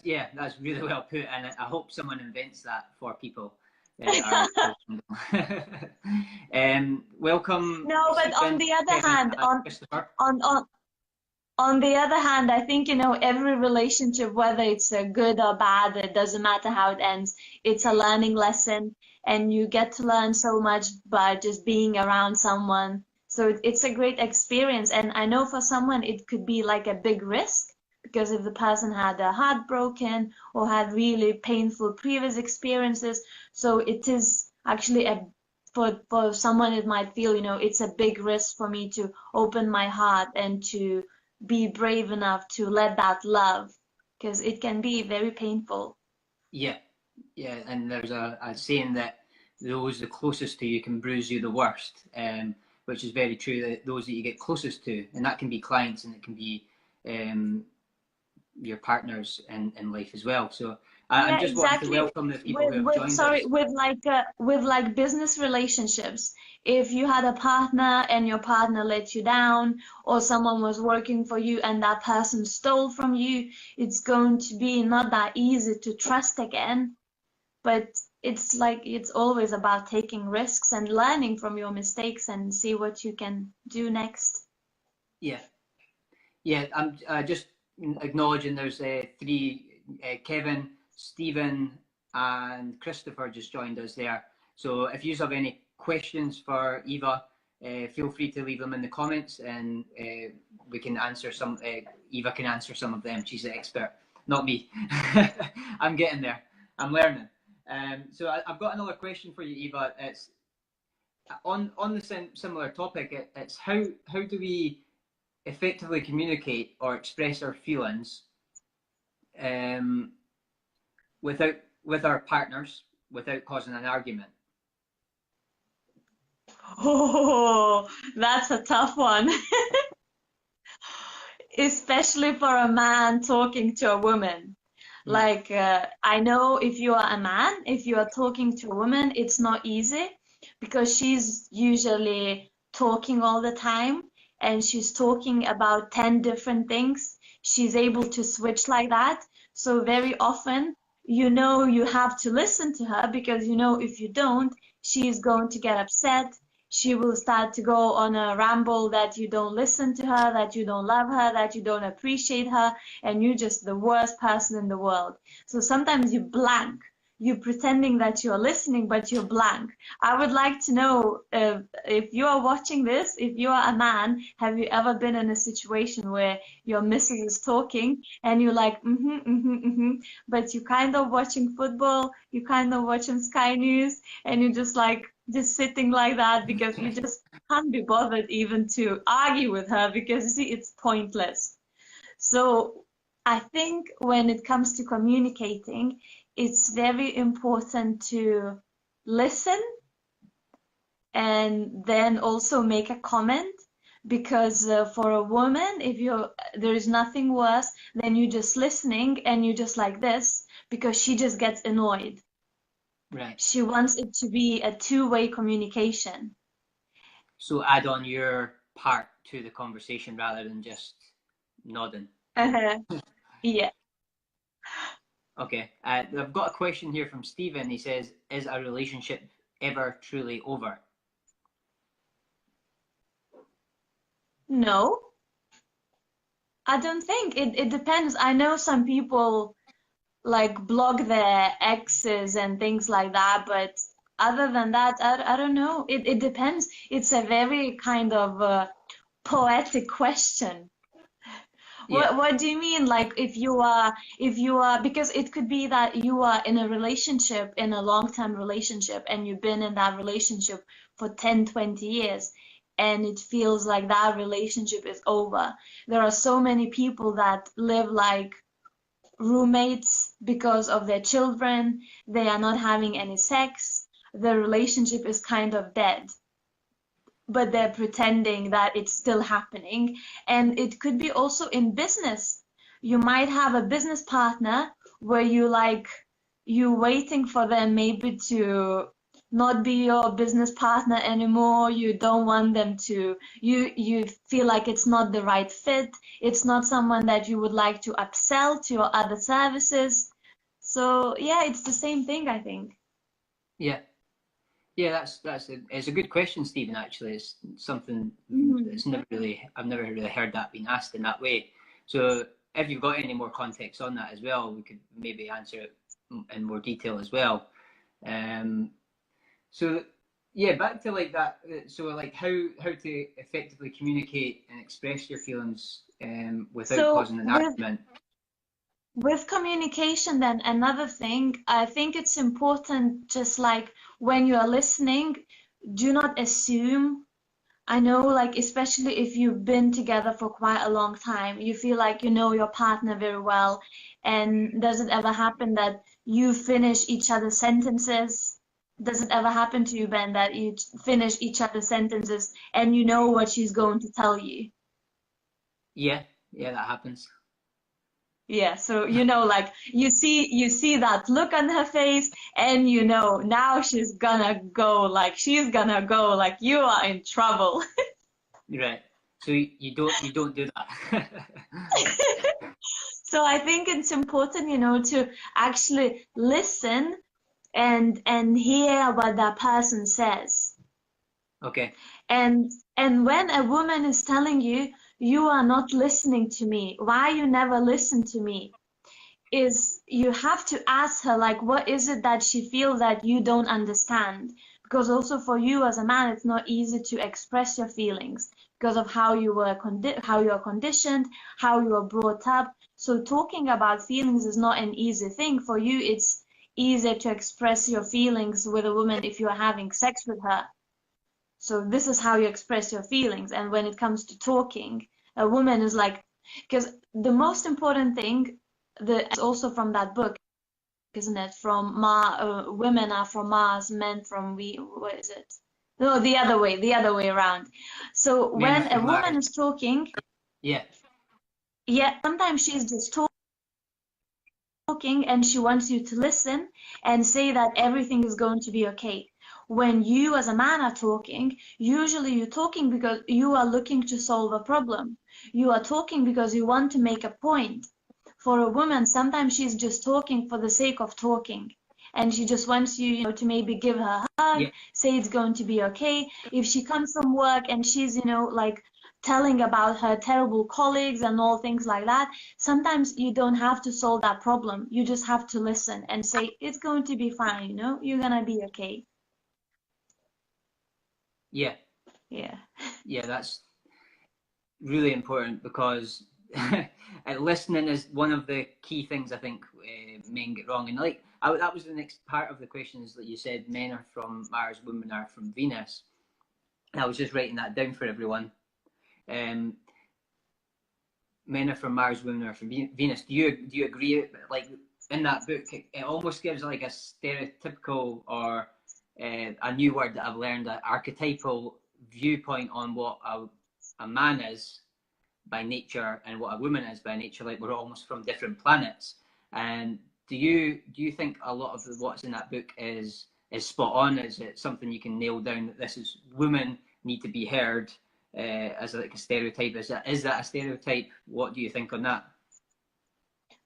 really well put, and I hope someone invents that for people that are welcome. No, but on Stephen, the other Kevin, hand, and Christopher. on on on the other hand, I think, you know, every relationship, whether it's good or bad, it doesn't matter how it ends. It's a learning lesson, and you get to learn so much by just being around someone. So it's a great experience. And I know for someone it could be like a big risk, because if the person had a heart broken or had really painful previous experiences, so it is actually a for someone it might feel, you know, it's a big risk for me to open my heart and to be brave enough to let that love, because it can be very painful. Yeah, yeah, and there's a saying that those the closest to you can bruise you the worst, which is very true. That those that you get closest to, and that can be clients, and it can be um, your partners in life as well. So I'm Yeah, just wanting to exactly. welcome the people With who have with joined sorry, us. with like business relationships. If you had a partner and your partner let you down, or someone was working for you and that person stole from you, it's going to be not that easy to trust again. But it's like it's always about taking risks and learning from your mistakes and see what you can do next. Yeah, yeah. I'm just acknowledging there's three: Kevin, Stephen, and Christopher just joined us there. So if you have any questions for Eva, feel free to leave them in the comments, and we can answer some. Eva can answer some of them. She's the expert, not me. I'm getting there. I'm learning. So I've got another question for you, Eva. It's on the similar topic. It's how do we effectively communicate or express our feelings um, without with our partners without causing an argument. Oh, that's a tough one. Especially for a man talking to a woman. Mm. Like, I know if you are a man, if you are talking to a woman, it's not easy because she's usually talking all the time and she's talking about 10 different things. She's able to switch like that. So very often, you have to listen to her because if you don't, she's going to get upset. She will start to go on a ramble that you don't listen to her, that you don't love her, that you don't appreciate her, and you're just the worst person in the world. So sometimes you blank. You're pretending that you're listening, but you're blank. I would like to know if you are watching this, if you are a man, have you ever been in a situation where your missus is talking and you're like, but you're kind of watching football, you're kind of watching Sky News, and you're just sitting like that because you just can't be bothered even to argue with her because you see, it's pointless. So I think when it comes to communicating, it's very important to listen and then also make a comment because for a woman, there is nothing worse than you just listening and you just like this because she just gets annoyed. Right. She wants it to be a two-way communication. So add on your part to the conversation rather than just nodding. Yeah. Okay. I've got a question here from Stephen. He says, "Is a relationship ever truly over?" No, I don't think. It depends. I know some people like block their exes and things like that, but other than that, I don't know. It depends. It's a very kind of poetic question. Yeah. What do you mean? Like if you are because it could be that you are in a relationship, in a long-term relationship, and you've been in that relationship for 10, 20 years, and it feels like that relationship is over. There are so many people that live like roommates because of their children. They are not having any sex. The relationship is kind of dead, but they're pretending that it's still happening. And it could be also in business. You might have a business partner where you waiting for them maybe to not be your business partner anymore. You don't want them to, you feel like it's not the right fit. It's not someone that you would like to upsell to your other services. So yeah, it's the same thing, I think. Yeah. Yeah, it's a good question, Stephen. Actually, it's something Mhm. that's I've never really heard that being asked in that way. So, if you've got any more context on that as well, we could maybe answer it in more detail as well. Um, so, yeah, back to like that. So, like how to effectively communicate and express your feelings without So causing an with argument. With communication, then another thing, I think it's important just like when you are listening, do not assume. I know, like, especially if you've been together for quite a long time, you feel like you know your partner very well. And does it ever happen that you finish each other's sentences? Does it ever happen to you, Ben, that you finish each other's sentences and you know what she's going to tell you? Yeah, yeah, that happens. Yeah, so like you see that look on her face and now she's gonna go like you are in trouble. Right. So you don't do that. So I think it's important, to actually listen and hear what that person says. Okay. And when a woman is telling you you are not listening to me, why you never listen to me? Is you have to ask her like what is it that she feels that you don't understand, because also for you as a man it's not easy to express your feelings because of how you are conditioned, how you are brought up. So talking about feelings is not an easy thing for you. It's easier to express your feelings with a woman if you are having sex with her. So this is how you express your feelings. And when it comes to talking, a woman is like, because the most important thing, it's also from that book, isn't it? Women are from Mars, men from what is it? No, the other way around. So Men are when a from woman Mars. is talking, Yeah. yeah, sometimes she's just talking and she wants you to listen and say that everything is going to be okay. When you as a man are talking, usually you're talking because you are looking to solve a problem. You are talking because you want to make a point. For a woman, sometimes she's just talking for the sake of talking. And she just wants you, to maybe give her a hug, Yeah. say it's going to be okay. If she comes from work and she's, like telling about her terrible colleagues and all things like that, sometimes you don't have to solve that problem. You just have to listen and say, it's going to be fine, you're gonna be okay. Yeah. Yeah. Yeah. That's really important because listening is one of the key things I think men get wrong. And like that was the next part of the questions that you said. Men are from Mars, women are from Venus. And I was just writing that down for everyone. Um, Men are from Mars, women are from Venus. Do you agree? Like in that book, it almost gives like a stereotypical or a new word that I've learned, an archetypal viewpoint on what a man is by nature and what a woman is by nature. Like we're almost from different planets. And do you think a lot of what's in that book is spot on? Is it something you can nail down that this is women need to be heard as like a stereotype? Is that a stereotype? What do you think on that?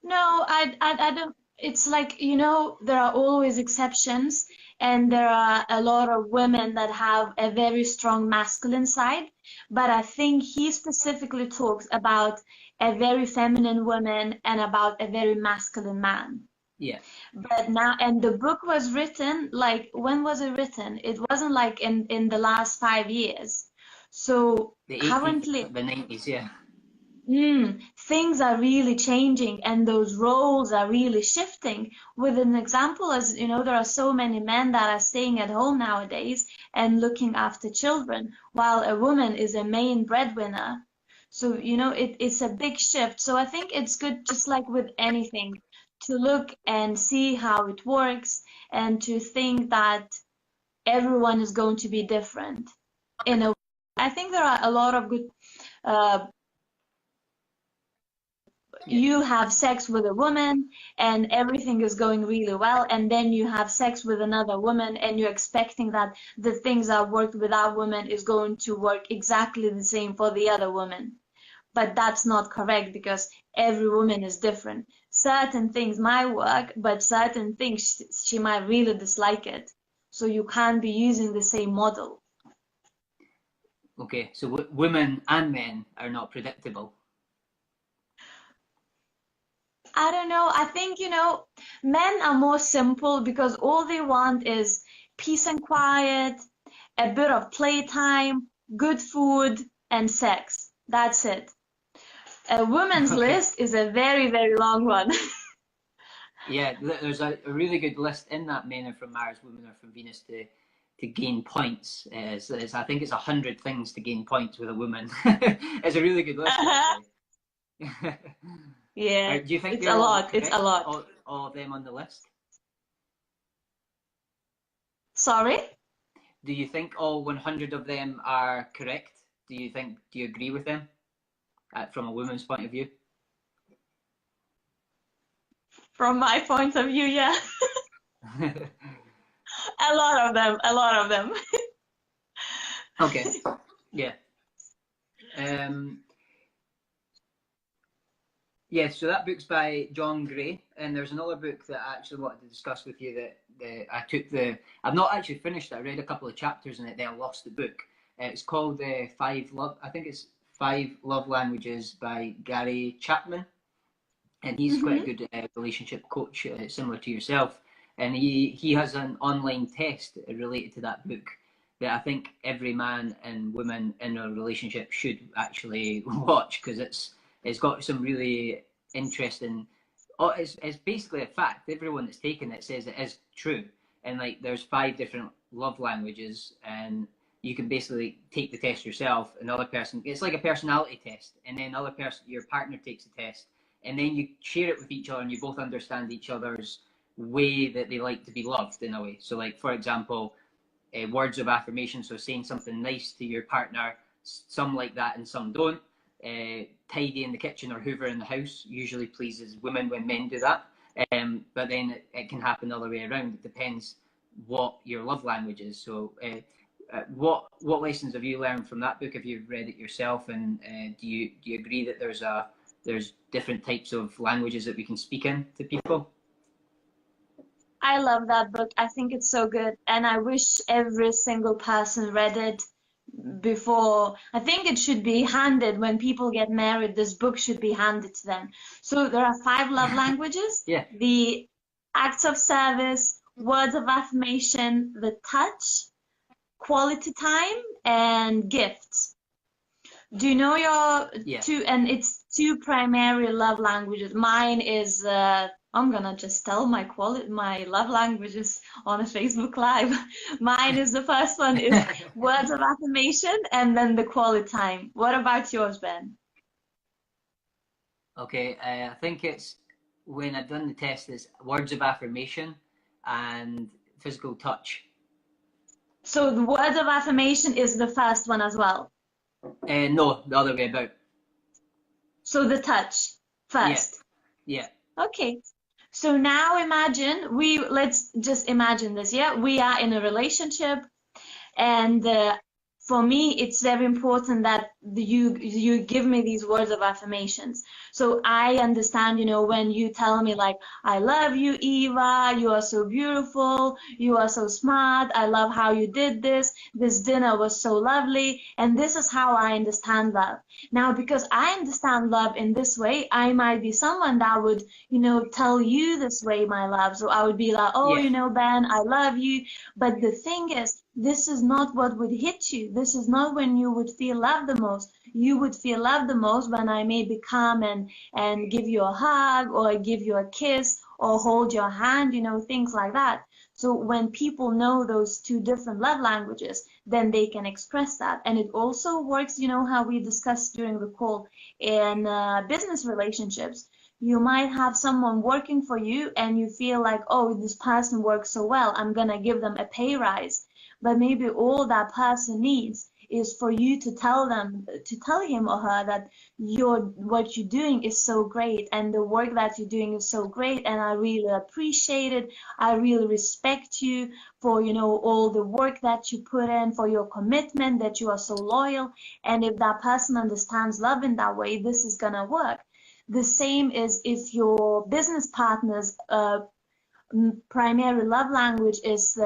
No, I don't. It's like, there are always exceptions, and there are a lot of women that have a very strong masculine side. But I think he specifically talks about a very feminine woman and about a very masculine man. Yeah, But now, and the book was written, like, when was it written? It wasn't like in the last 5 years. So the 80s, currently, the 90s. Yeah, things are really changing and those roles are really shifting. With an example, as there are so many men that are staying at home nowadays and looking after children, while a woman is a main breadwinner. So, it's a big shift. So I think it's good, just like with anything, to look and see how it works and to think that everyone is going to be different in a I think there are a lot of good uh, yeah. you have sex with a woman and everything is going really well, and then you have sex with another woman and you're expecting that the things that worked with that woman is going to work exactly the same for the other woman. But that's not correct because every woman is different. Certain things might work, but certain things she might really dislike it. So you can't be using the same model. Okay, so women and men are not predictable. I don't know. I think, men are more simple because all they want is peace and quiet, a bit of playtime, good food, and sex. That's it. A woman's Okay. list is a very, very long one. Yeah, there's a really good list in that. Men are from Mars, women are from Venus to gain points. I think it's 100 things to gain points with a woman. It's a really good list, actually. Yeah, Do you think it's they're a all lot. It's a correct? lot. All of them on the list? Sorry? Do you think all 100 of them are correct? Do you agree with them from a woman's point of view? From my point of view, yeah. A lot of them. A lot of them. Okay. Yeah. Um, yeah, so that book's by John Gray, and there's another book that I actually wanted to discuss with you I've not actually finished it. I read a couple of chapters in it, then I lost the book. It's called I think it's Five Love Languages by Gary Chapman, and he's quite a Mm-hmm. good relationship coach, similar to yourself. And he has an online test related to that book that I think every man and woman in a relationship should actually watch because it's got some really interesting. Oh, it's basically a fact. Everyone that's taken it says it is true, and like there's five different love languages, and you can basically take the test yourself. Another person, it's like a personality test, and then another person, your partner takes the test, and then you share it with each other and you both understand each other's way that they like to be loved in a way. So like for example, words of affirmation, so saying something nice to your partner. Some like that and some don't. Tidy in the kitchen or hoover in the house usually pleases women when men do that. But then it can happen the other way around. It depends what your love language is. So what lessons have you learned from that book? Have you read it yourself, and do you agree that there's different types of languages that we can speak in to people? I love that book. I think it's so good, and I wish every single person read it before. I think it should be handed when people get married. This book should be handed to them. So there are 5 love languages. Yeah. The acts of service, words of affirmation, the touch, quality time, and gifts. Do you know your two? And it's 2 primary love languages. Mine is I'm gonna just tell my love languages on a Facebook Live. Mine is, the first one is words of affirmation, and then the quality time. What about yours, Ben? Okay, I think it's, when I've done the test, it's words of affirmation and physical touch. So the words of affirmation is the first one as well. No, the other way about. So the touch first. Yeah. Okay. So now let's just imagine this, yeah? We are in a relationship, and for me, it's very important that you give me these words of affirmations. So I understand, when you tell me like, I love you, Eva, you are so beautiful, you are so smart, I love how you did this dinner was so lovely, and this is how I understand love. Now, because I understand love in this way, I might be someone that would, tell you this way, my love. So I would be like, oh, Ben, I love you. But the thing is, this is not what would hit you. This is not when you would feel loved the most. You would feel loved the most when I maybe come and give you a hug, or give you a kiss, or hold your hand, things like that. So when people know those 2 different love languages, then they can express that. And it also works, how we discussed during the call, in business relationships. You might have someone working for you and you feel like, oh, this person works so well, I'm gonna give them a pay rise. But maybe all that person needs is for you to tell him or her that what you're doing is so great, and the work that you're doing is so great, and I really appreciate it. I really respect you for, all the work that you put in, for your commitment, that you are so loyal. And if that person understands love in that way, this is gonna work. The same is if your business partner's primary love language is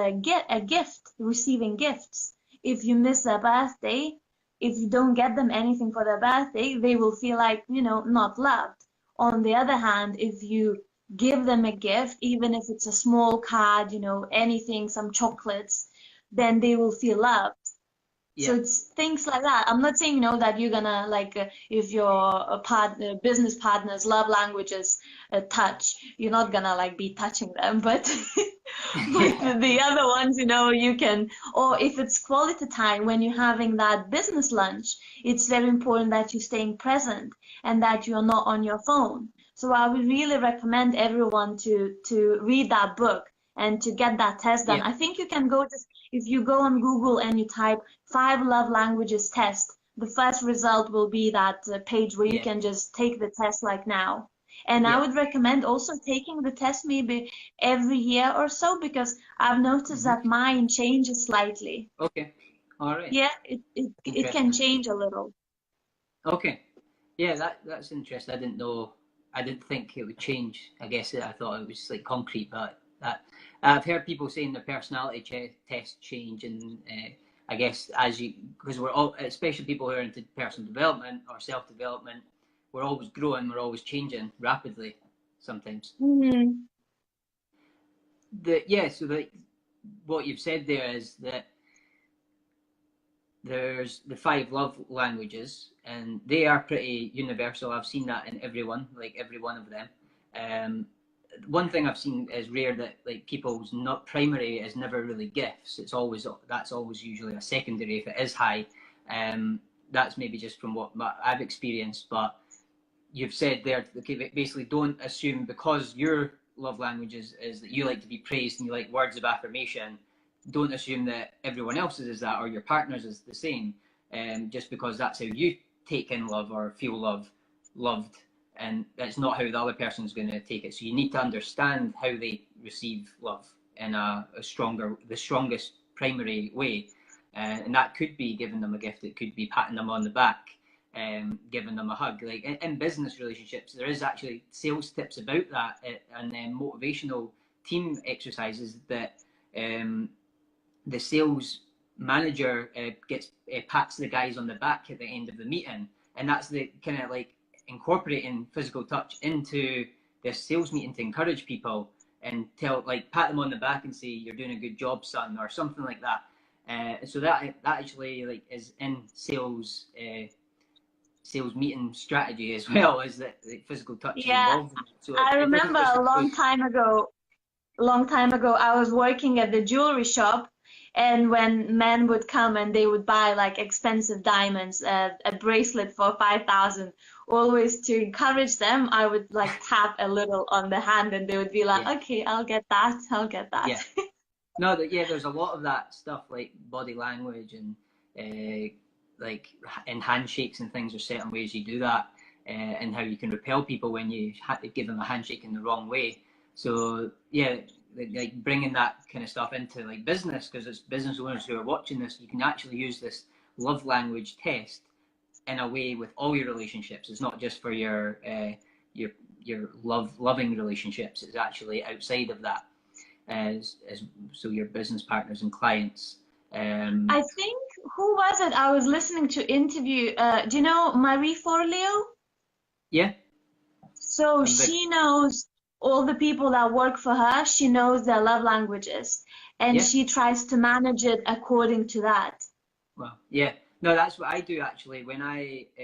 receiving gifts. If you miss their birthday, if you don't get them anything for their birthday, they will feel like, not loved. On the other hand, if you give them a gift, even if it's a small card, anything, some chocolates, then they will feel loved. Yeah. So it's things like that. I'm not saying, that you're gonna, if your business partner's love language is touch, you're not gonna be touching them, but but the other ones, you can. Or if it's quality time, when you're having that business lunch, it's very important that you're staying present and that you're not on your phone. So I would really recommend everyone to read that book and to get that test done. I think you can if you go on Google and you type 5 love languages test, the first result will be that page where you can just take the test like now. And I would recommend also taking the test maybe every year or so, because I've noticed that mine changes slightly. Okay. All right. Yeah, it can change a little. Okay. Yeah, that's interesting. I didn't know. I didn't think it would change. I guess I thought it was concrete, but I've heard people saying their personality tests change, and I guess because we're all, especially people who are into personal development or self-development, we're always growing, we're always changing rapidly sometimes. Mm-hmm. So what you've said there is that there's the 5 love languages, and they are pretty universal. I've seen that in everyone, every one of them. One thing I've seen is rare that people's not primary is never really gifts. That's always usually a secondary if it is high. That's maybe just from what I've experienced, but you've said there, basically don't assume because your love language is that you like to be praised and you like words of affirmation, don't assume that everyone else's is that or your partner's is the same, just because that's how you take in love or feel loved, and that's not how the other person's going to take it. So you need to understand how they receive love in the strongest primary way, and that could be giving them a gift. It could be patting them on the back, giving them a hug. Like in business relationships, there is actually sales tips about that, and motivational team exercises that the sales manager pats the guys on the back at the end of the meeting, and that's the kind of like incorporating physical touch into this sales meeting to encourage people and pat them on the back and say you're doing a good job, son, or something like that. So that actually like is in sales meeting strategy as well, as that physical touch is involved. So I remember a long time ago, I was working at the jewelry shop, and when men would come and they would buy like expensive diamonds, a bracelet for 5,000, always to encourage them, I would like tap a little on the hand, and they would be like, okay, I'll get that. Yeah. No, there's a lot of that stuff like body language and like in handshakes and things. There's certain ways you do that, and how you can repel people when you give them a handshake in the wrong way. So yeah, like bringing that kind of stuff into like business, because it's business owners who are watching this. You can actually use this love language test in a way with all your relationships. It's not just for your loving relationships. It's actually outside of that, as so your business partners and clients. I think, who was it? I was listening to interview. Do you know Marie Forleo? Yeah. So she knows all the people that work for her. She knows their love languages, and she tries to manage it according to that. Well, yeah. No, that's what I do actually. When I've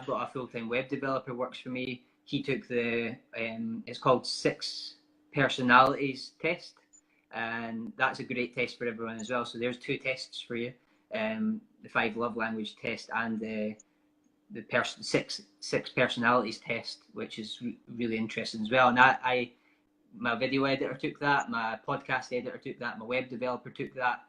got a full-time web developer works for me. He took the it's called 6 personalities test, and that's a great test for everyone as well. So there's 2 tests for you, the 5 love language test and the 6 personalities test, which is really interesting as well. And my video editor took that, my podcast editor took that, my web developer took that.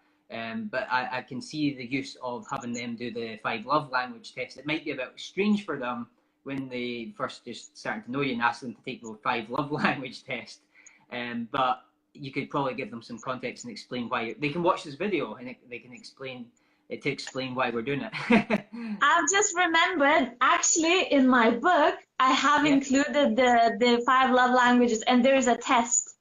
But I can see the use of having them do the 5 love language test. It might be a bit strange for them when they first just starting to know you and ask them to take the 5 love language test. But you could probably give them some context and explain why. They can watch this video and they can explain why we're doing it. I've just remembered, actually, in my book, I have included the 5 love languages, and there is a test.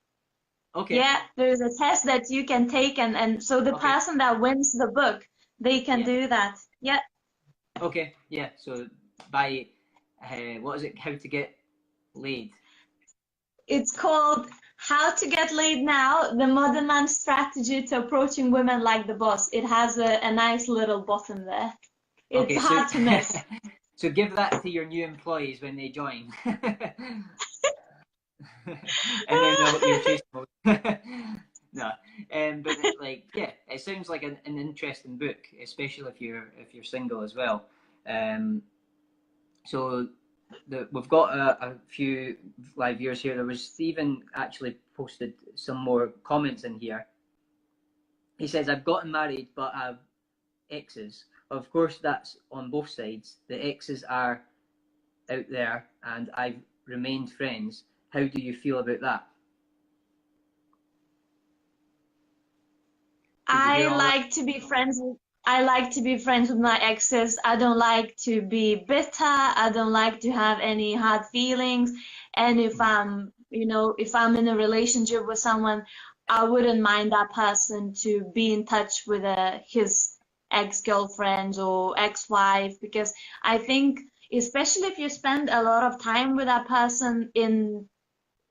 Okay. Yeah, there is a test that you can take, and so the person that wins the book, they can do that. Yeah. Okay. Yeah. So by what is it? How to get laid? It's called How to Get Laid Now: The Modern Man's Strategy to Approaching Women Like the Boss. It has a nice little button there. It's hard to miss. So give that to your new employees when they join. And then know what you're chasing. No, but it sounds like an interesting book, especially if you're single as well. So we've got a few live viewers here. There was Stephen actually posted some more comments in here. He says, I've gotten married but I have exes. Of course, that's on both sides. The exes are out there and I've remained friends. How do you feel about that? I like to be friends with my exes. I don't like to be bitter. I don't like to have any hard feelings. And if I'm in a relationship with someone, I wouldn't mind that person to be in touch with his ex-girlfriend or ex-wife, because I think, especially if you spend a lot of time with that person,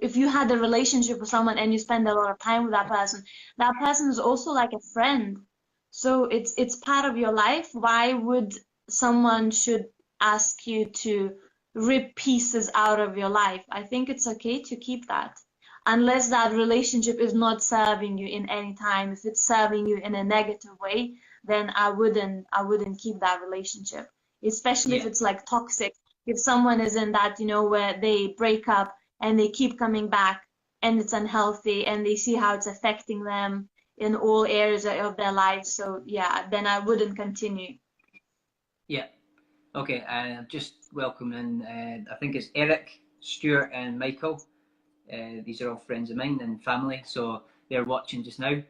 if you had a relationship with someone and you spend a lot of time with that person is also like a friend. So it's part of your life. Why would someone should ask you to rip pieces out of your life? I think it's okay to keep that, unless that relationship is not serving you in any time. If it's serving you in a negative way, then I wouldn't keep that relationship, especially if it's like toxic. If someone is in that, where they break up and they keep coming back and it's unhealthy and they see how it's affecting them, in all areas of their lives. So yeah, then I wouldn't continue. Yeah. Okay. Just welcoming. I think it's Eric, Stuart, and Michael. These are all friends of mine and family, so they're watching just now.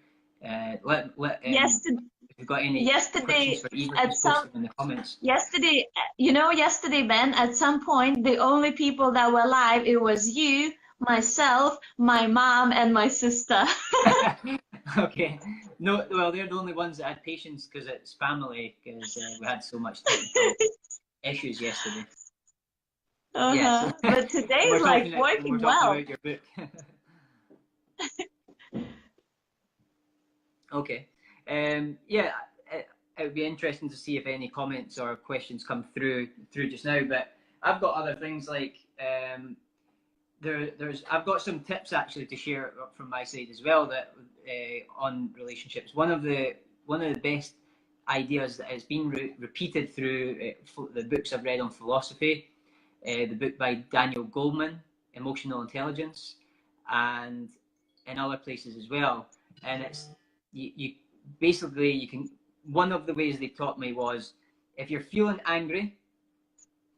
Yesterday, If you've got any questions yesterday for Eva, at just post some them in the comments. yesterday, yesterday, Ben, at some point, the only people that were live, it was you, myself, my mom, and my sister. Okay. No, well, they're the only ones that had patience because it's family, because we had so much technical issues yesterday. Yeah, so But today is like we're working talking well. about your book. Okay. Yeah, it would be interesting to see if any comments or questions come through just now. But I've got other things like I've got some tips actually to share from my side as well that on relationships. One of the best ideas that has been repeated through the books I've read on philosophy, the book by Daniel Goleman, Emotional Intelligence, and in other places as well. And it's you basically you can. One of the ways they taught me was if you're feeling angry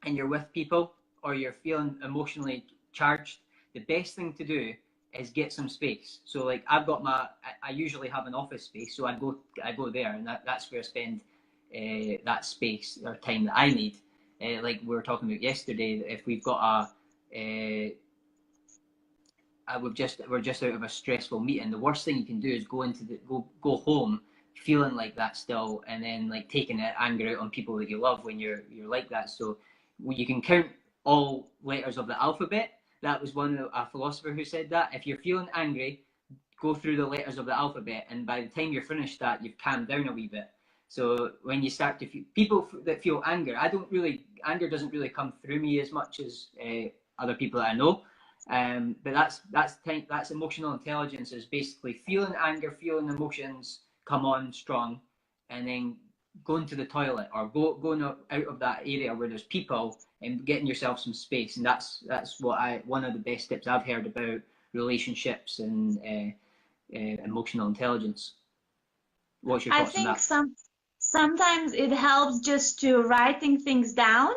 and you're with people or you're feeling emotionally charged, the best thing to do is get some space. So like I usually have an office space, so I go there, and that's where I spend that space or time that I need. Like we were talking about yesterday, if we've got we're just out of a stressful meeting, the worst thing you can do is go home feeling like that still, and then like taking that anger out on people that you love when you're like that. So you can count all letters of the alphabet. That was a philosopher who said that. If you're feeling angry, go through the letters of the alphabet, and by the time you're finished that, you've calmed down a wee bit. So when you start to feel, people that feel anger, anger doesn't really come through me as much as other people that I know. But that's emotional intelligence, is basically feeling anger, feeling emotions come on strong, and then going to the toilet or going out of that area where there's people and getting yourself some space. And that's one of the best tips I've heard about relationships and emotional intelligence. What's your I thoughts on think that? sometimes it helps just to writing things down.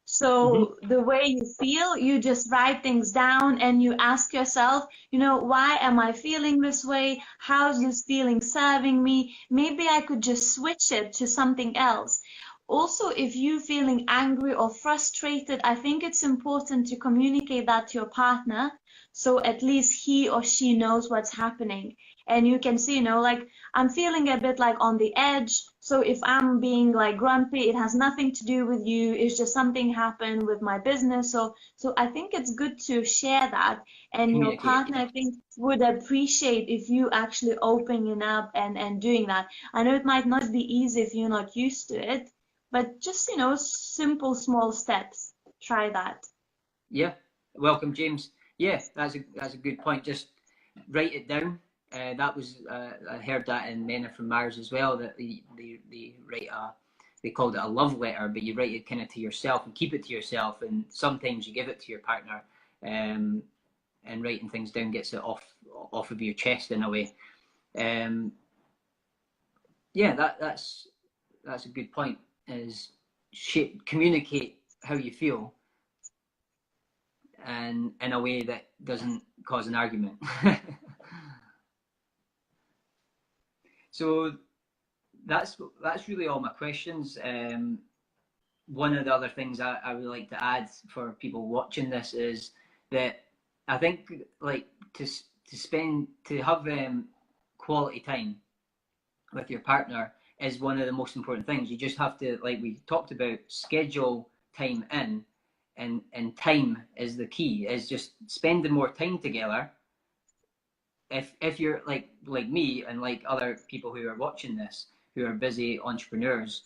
So the way you feel, you just write things down and you ask yourself, why am I feeling this way? How's this feeling serving me? Maybe I could just switch it to something else. Also, if you're feeling angry or frustrated, I think it's important to communicate that to your partner, so at least he or she knows what's happening. And you can see, like I'm feeling a bit like on the edge. So if I'm being like grumpy, it has nothing to do with you. It's just something happened with my business. So I think it's good to share that. And your partner, I think, would appreciate if you actually opening up and doing that. I know it might not be easy if you're not used to it, but just, simple, small steps. Try that. Yeah. Welcome, James. Yeah, that's a good point. Just write it down. That was I heard that in Men Are From Mars as well. That they write they called it a love letter, but you write it kind of to yourself and keep it to yourself. And sometimes you give it to your partner. And writing things down gets it off of your chest in a way. Yeah, that's a good point. Is communicate how you feel, and in a way that doesn't cause an argument. So that's really all my questions. One of the other things I would like to add for people watching this is that I think like to have quality time with your partner is one of the most important things. You just have to, like we talked about, schedule time in, and time is the key. Is just spending more time together. If you're like me and like other people who are watching this, who are busy entrepreneurs,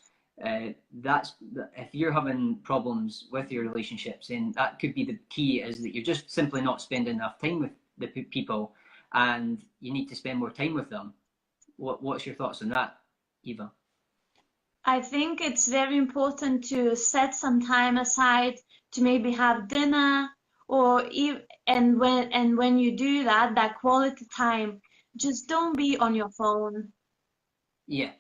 that's if you're having problems with your relationships, then that could be the key, is that you're just simply not spending enough time with the people, and you need to spend more time with them. What's your thoughts on that, Eva? I think it's very important to set some time aside to maybe have dinner, and when you do that quality time, just don't be on your phone. Yeah.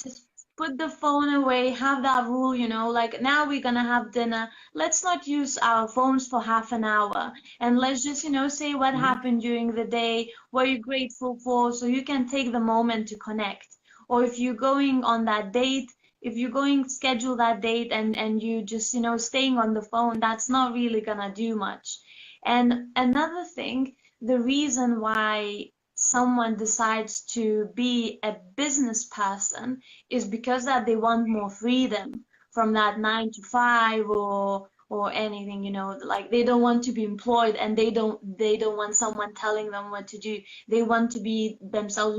Just put the phone away, have that rule, like now we're gonna have dinner. Let's not use our phones for half an hour. And let's just, say what happened during the day, what you're grateful for, so you can take the moment to connect. Or if you're going on that date, if you're going schedule that date and you just, staying on the phone, that's not really gonna do much. And another thing, the reason why someone decides to be a business person is because that they want more freedom from that 9 to 5 or anything, like they don't want to be employed and they don't want someone telling them what to do. They want to be themselves,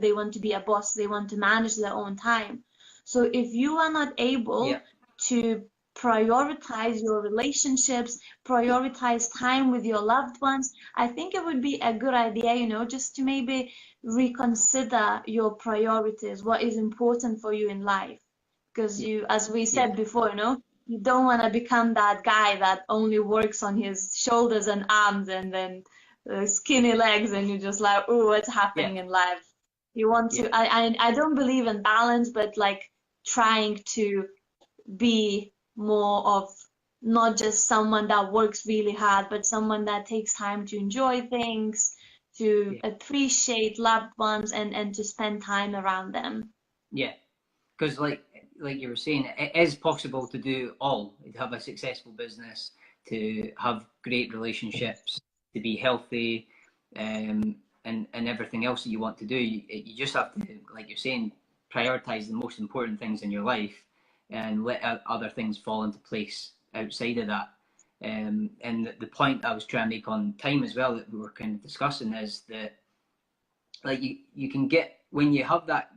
they want to be a boss, they want to manage their own time. So if you are not able to prioritize your relationships, prioritize time with your loved ones, I think it would be a good idea, just to maybe reconsider your priorities, what is important for you in life. Because as we said before, you don't want to become that guy that only works on his shoulders and arms and then skinny legs, and you're just like, oh, what's happening in life? You want to, I don't believe in balance, but like trying to be more of not just someone that works really hard, but someone that takes time to enjoy things, to appreciate loved ones, and to spend time around them. Yeah, because like you were saying, it is possible to do all, to have a successful business, to have great relationships, to be healthy, and everything else that you want to do. You just have to, like you're saying, prioritize the most important things in your life and let other things fall into place outside of that. And the point I was trying to make on time as well, that we were kind of discussing, is that like you can get, when you have that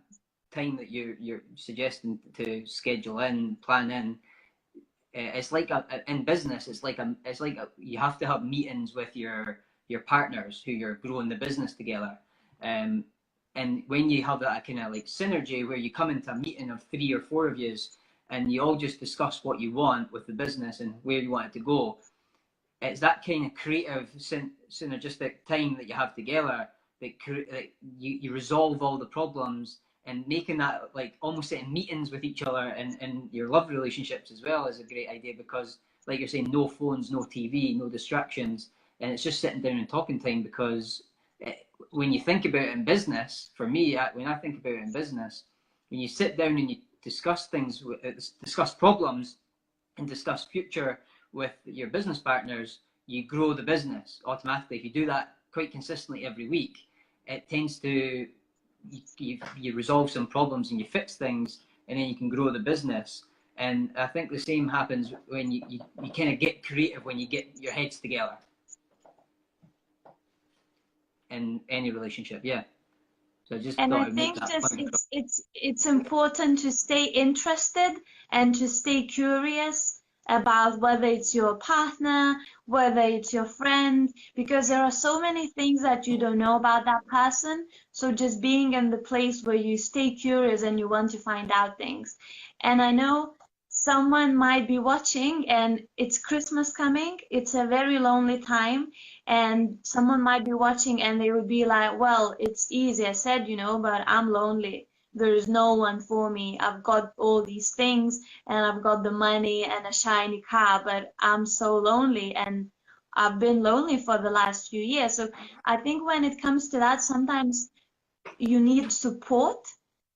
time that you're suggesting to schedule in, plan in, it's like in business, it's like you have to have meetings with your partners who you're growing the business together. And when you have that kind of like synergy where you come into a meeting of 3 or 4 of you and you all just discuss what you want with the business and where you want it to go, it's that kind of creative synergistic time that you have together that you resolve all the problems, and making that like almost setting meetings with each other and your love relationships as well is a great idea, because like you're saying, no phones, no TV, no distractions, and it's just sitting down and talking time. Because when you think about it in business, for me, when I think about it in business, when you sit down and you discuss things, discuss problems and discuss future with your business partners, you grow the business automatically. If you do that quite consistently every week, it tends to, you resolve some problems and you fix things, and then you can grow the business. And I think the same happens when you kind of get creative, when you get your heads together in any relationship. So I just And thought I I'd make think that just point. it's important to stay interested and to stay curious about whether it's your partner, whether it's your friend, because there are so many things that you don't know about that person. So just being in the place where you stay curious and you want to find out things. And I know someone might be watching and it's Christmas coming. It's a very lonely time, and someone might be watching and they would be like, well, it's easy, I said, but I'm lonely. There is no one for me. I've got all these things and I've got the money and a shiny car, but I'm so lonely, and I've been lonely for the last few years. So I think when it comes to that, sometimes you need support.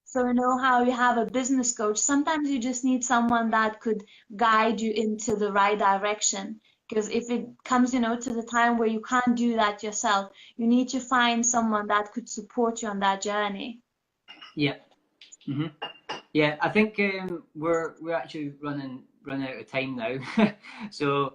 So how you have a business coach, sometimes you just need someone that could guide you into the right direction. Because if it comes, to the time where you can't do that yourself, you need to find someone that could support you on that journey. Yeah. Mm-hmm. Yeah, I think we're actually running out of time now. So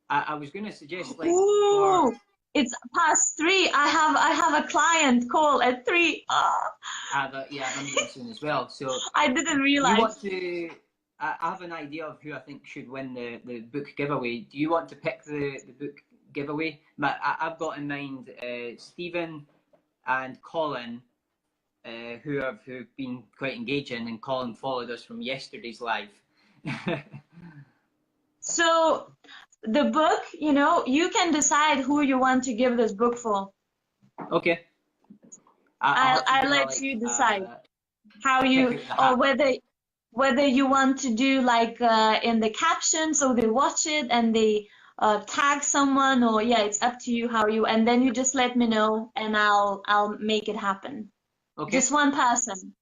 I was going to suggest, like, Ooh, it's past 3. I have a client call at 3. I have a meeting soon as well. So I didn't realize. you want to? I have an idea of who I think should win the book giveaway. Do you want to pick the book giveaway? I've got in mind Stephen and Colin, who have been quite engaging, and Colin followed us from yesterday's live. So the book, you can decide who you want to give this book for. Okay. I'll let you decide how you, pick out the or hat. whether you want to do like in the caption so they watch it and they tag someone, or yeah, it's up to you how you, and then you just let me know and I'll make it happen. Okay. Just one person.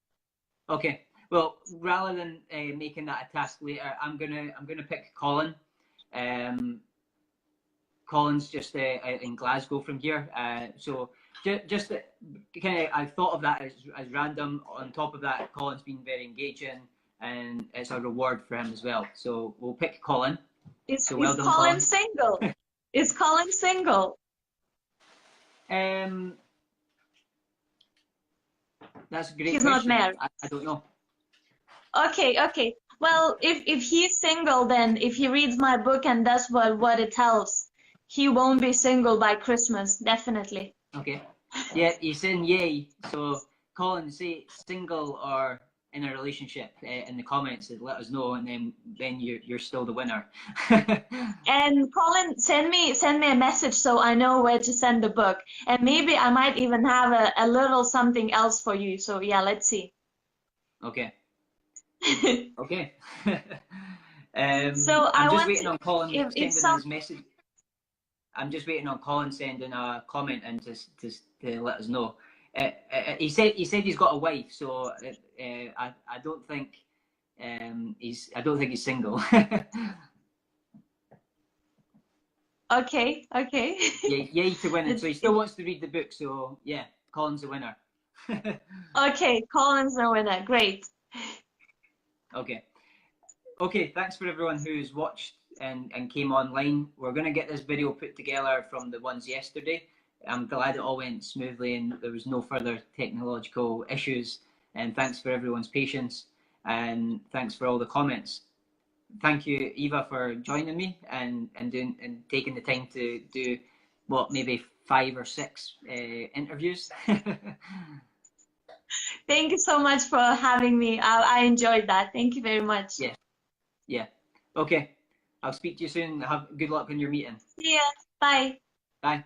Okay. Well, rather than making that a task later, I'm gonna pick Colin. Colin's just in Glasgow from here. So just kind of, I thought of that as random. On top of that, Colin's been very engaging, and it's a reward for him as well. So we'll pick Colin. So well Is done, Colin Colin. single? Is Colin single? That's a great He's not question. married. I don't know. Okay. Well, if he's single, then if he reads my book and does what it tells, he won't be single by Christmas, definitely. Okay. Yeah, he's saying yay. So Colin, say single or in a relationship in the comments, and let us know, and then you're still the winner. And Colin, send me a message so I know where to send the book. And maybe I might even have a little something else for you. So yeah, let's see. Okay. Okay. So I'm I just want waiting to, on Colin if sending his message. I'm just waiting on Colin sending a comment and to let us know. He said he's got a wife, so I don't think he's single. okay. Yay to winning. So he still wants to read the book. So yeah, Colin's the winner. Okay, Colin's the winner. Great. Okay. Okay, thanks for everyone who's watched and came online. We're going to get this video put together from the ones yesterday. I'm glad it all went smoothly and there was no further technological issues. And thanks for everyone's patience and thanks for all the comments. Thank you, Eva, for joining me and taking the time to do what, maybe 5 or 6 interviews. Thank you so much for having me. I enjoyed that. Thank you very much. Yeah. Okay. I'll speak to you soon. Have good luck in your meeting. See ya. Bye. Bye.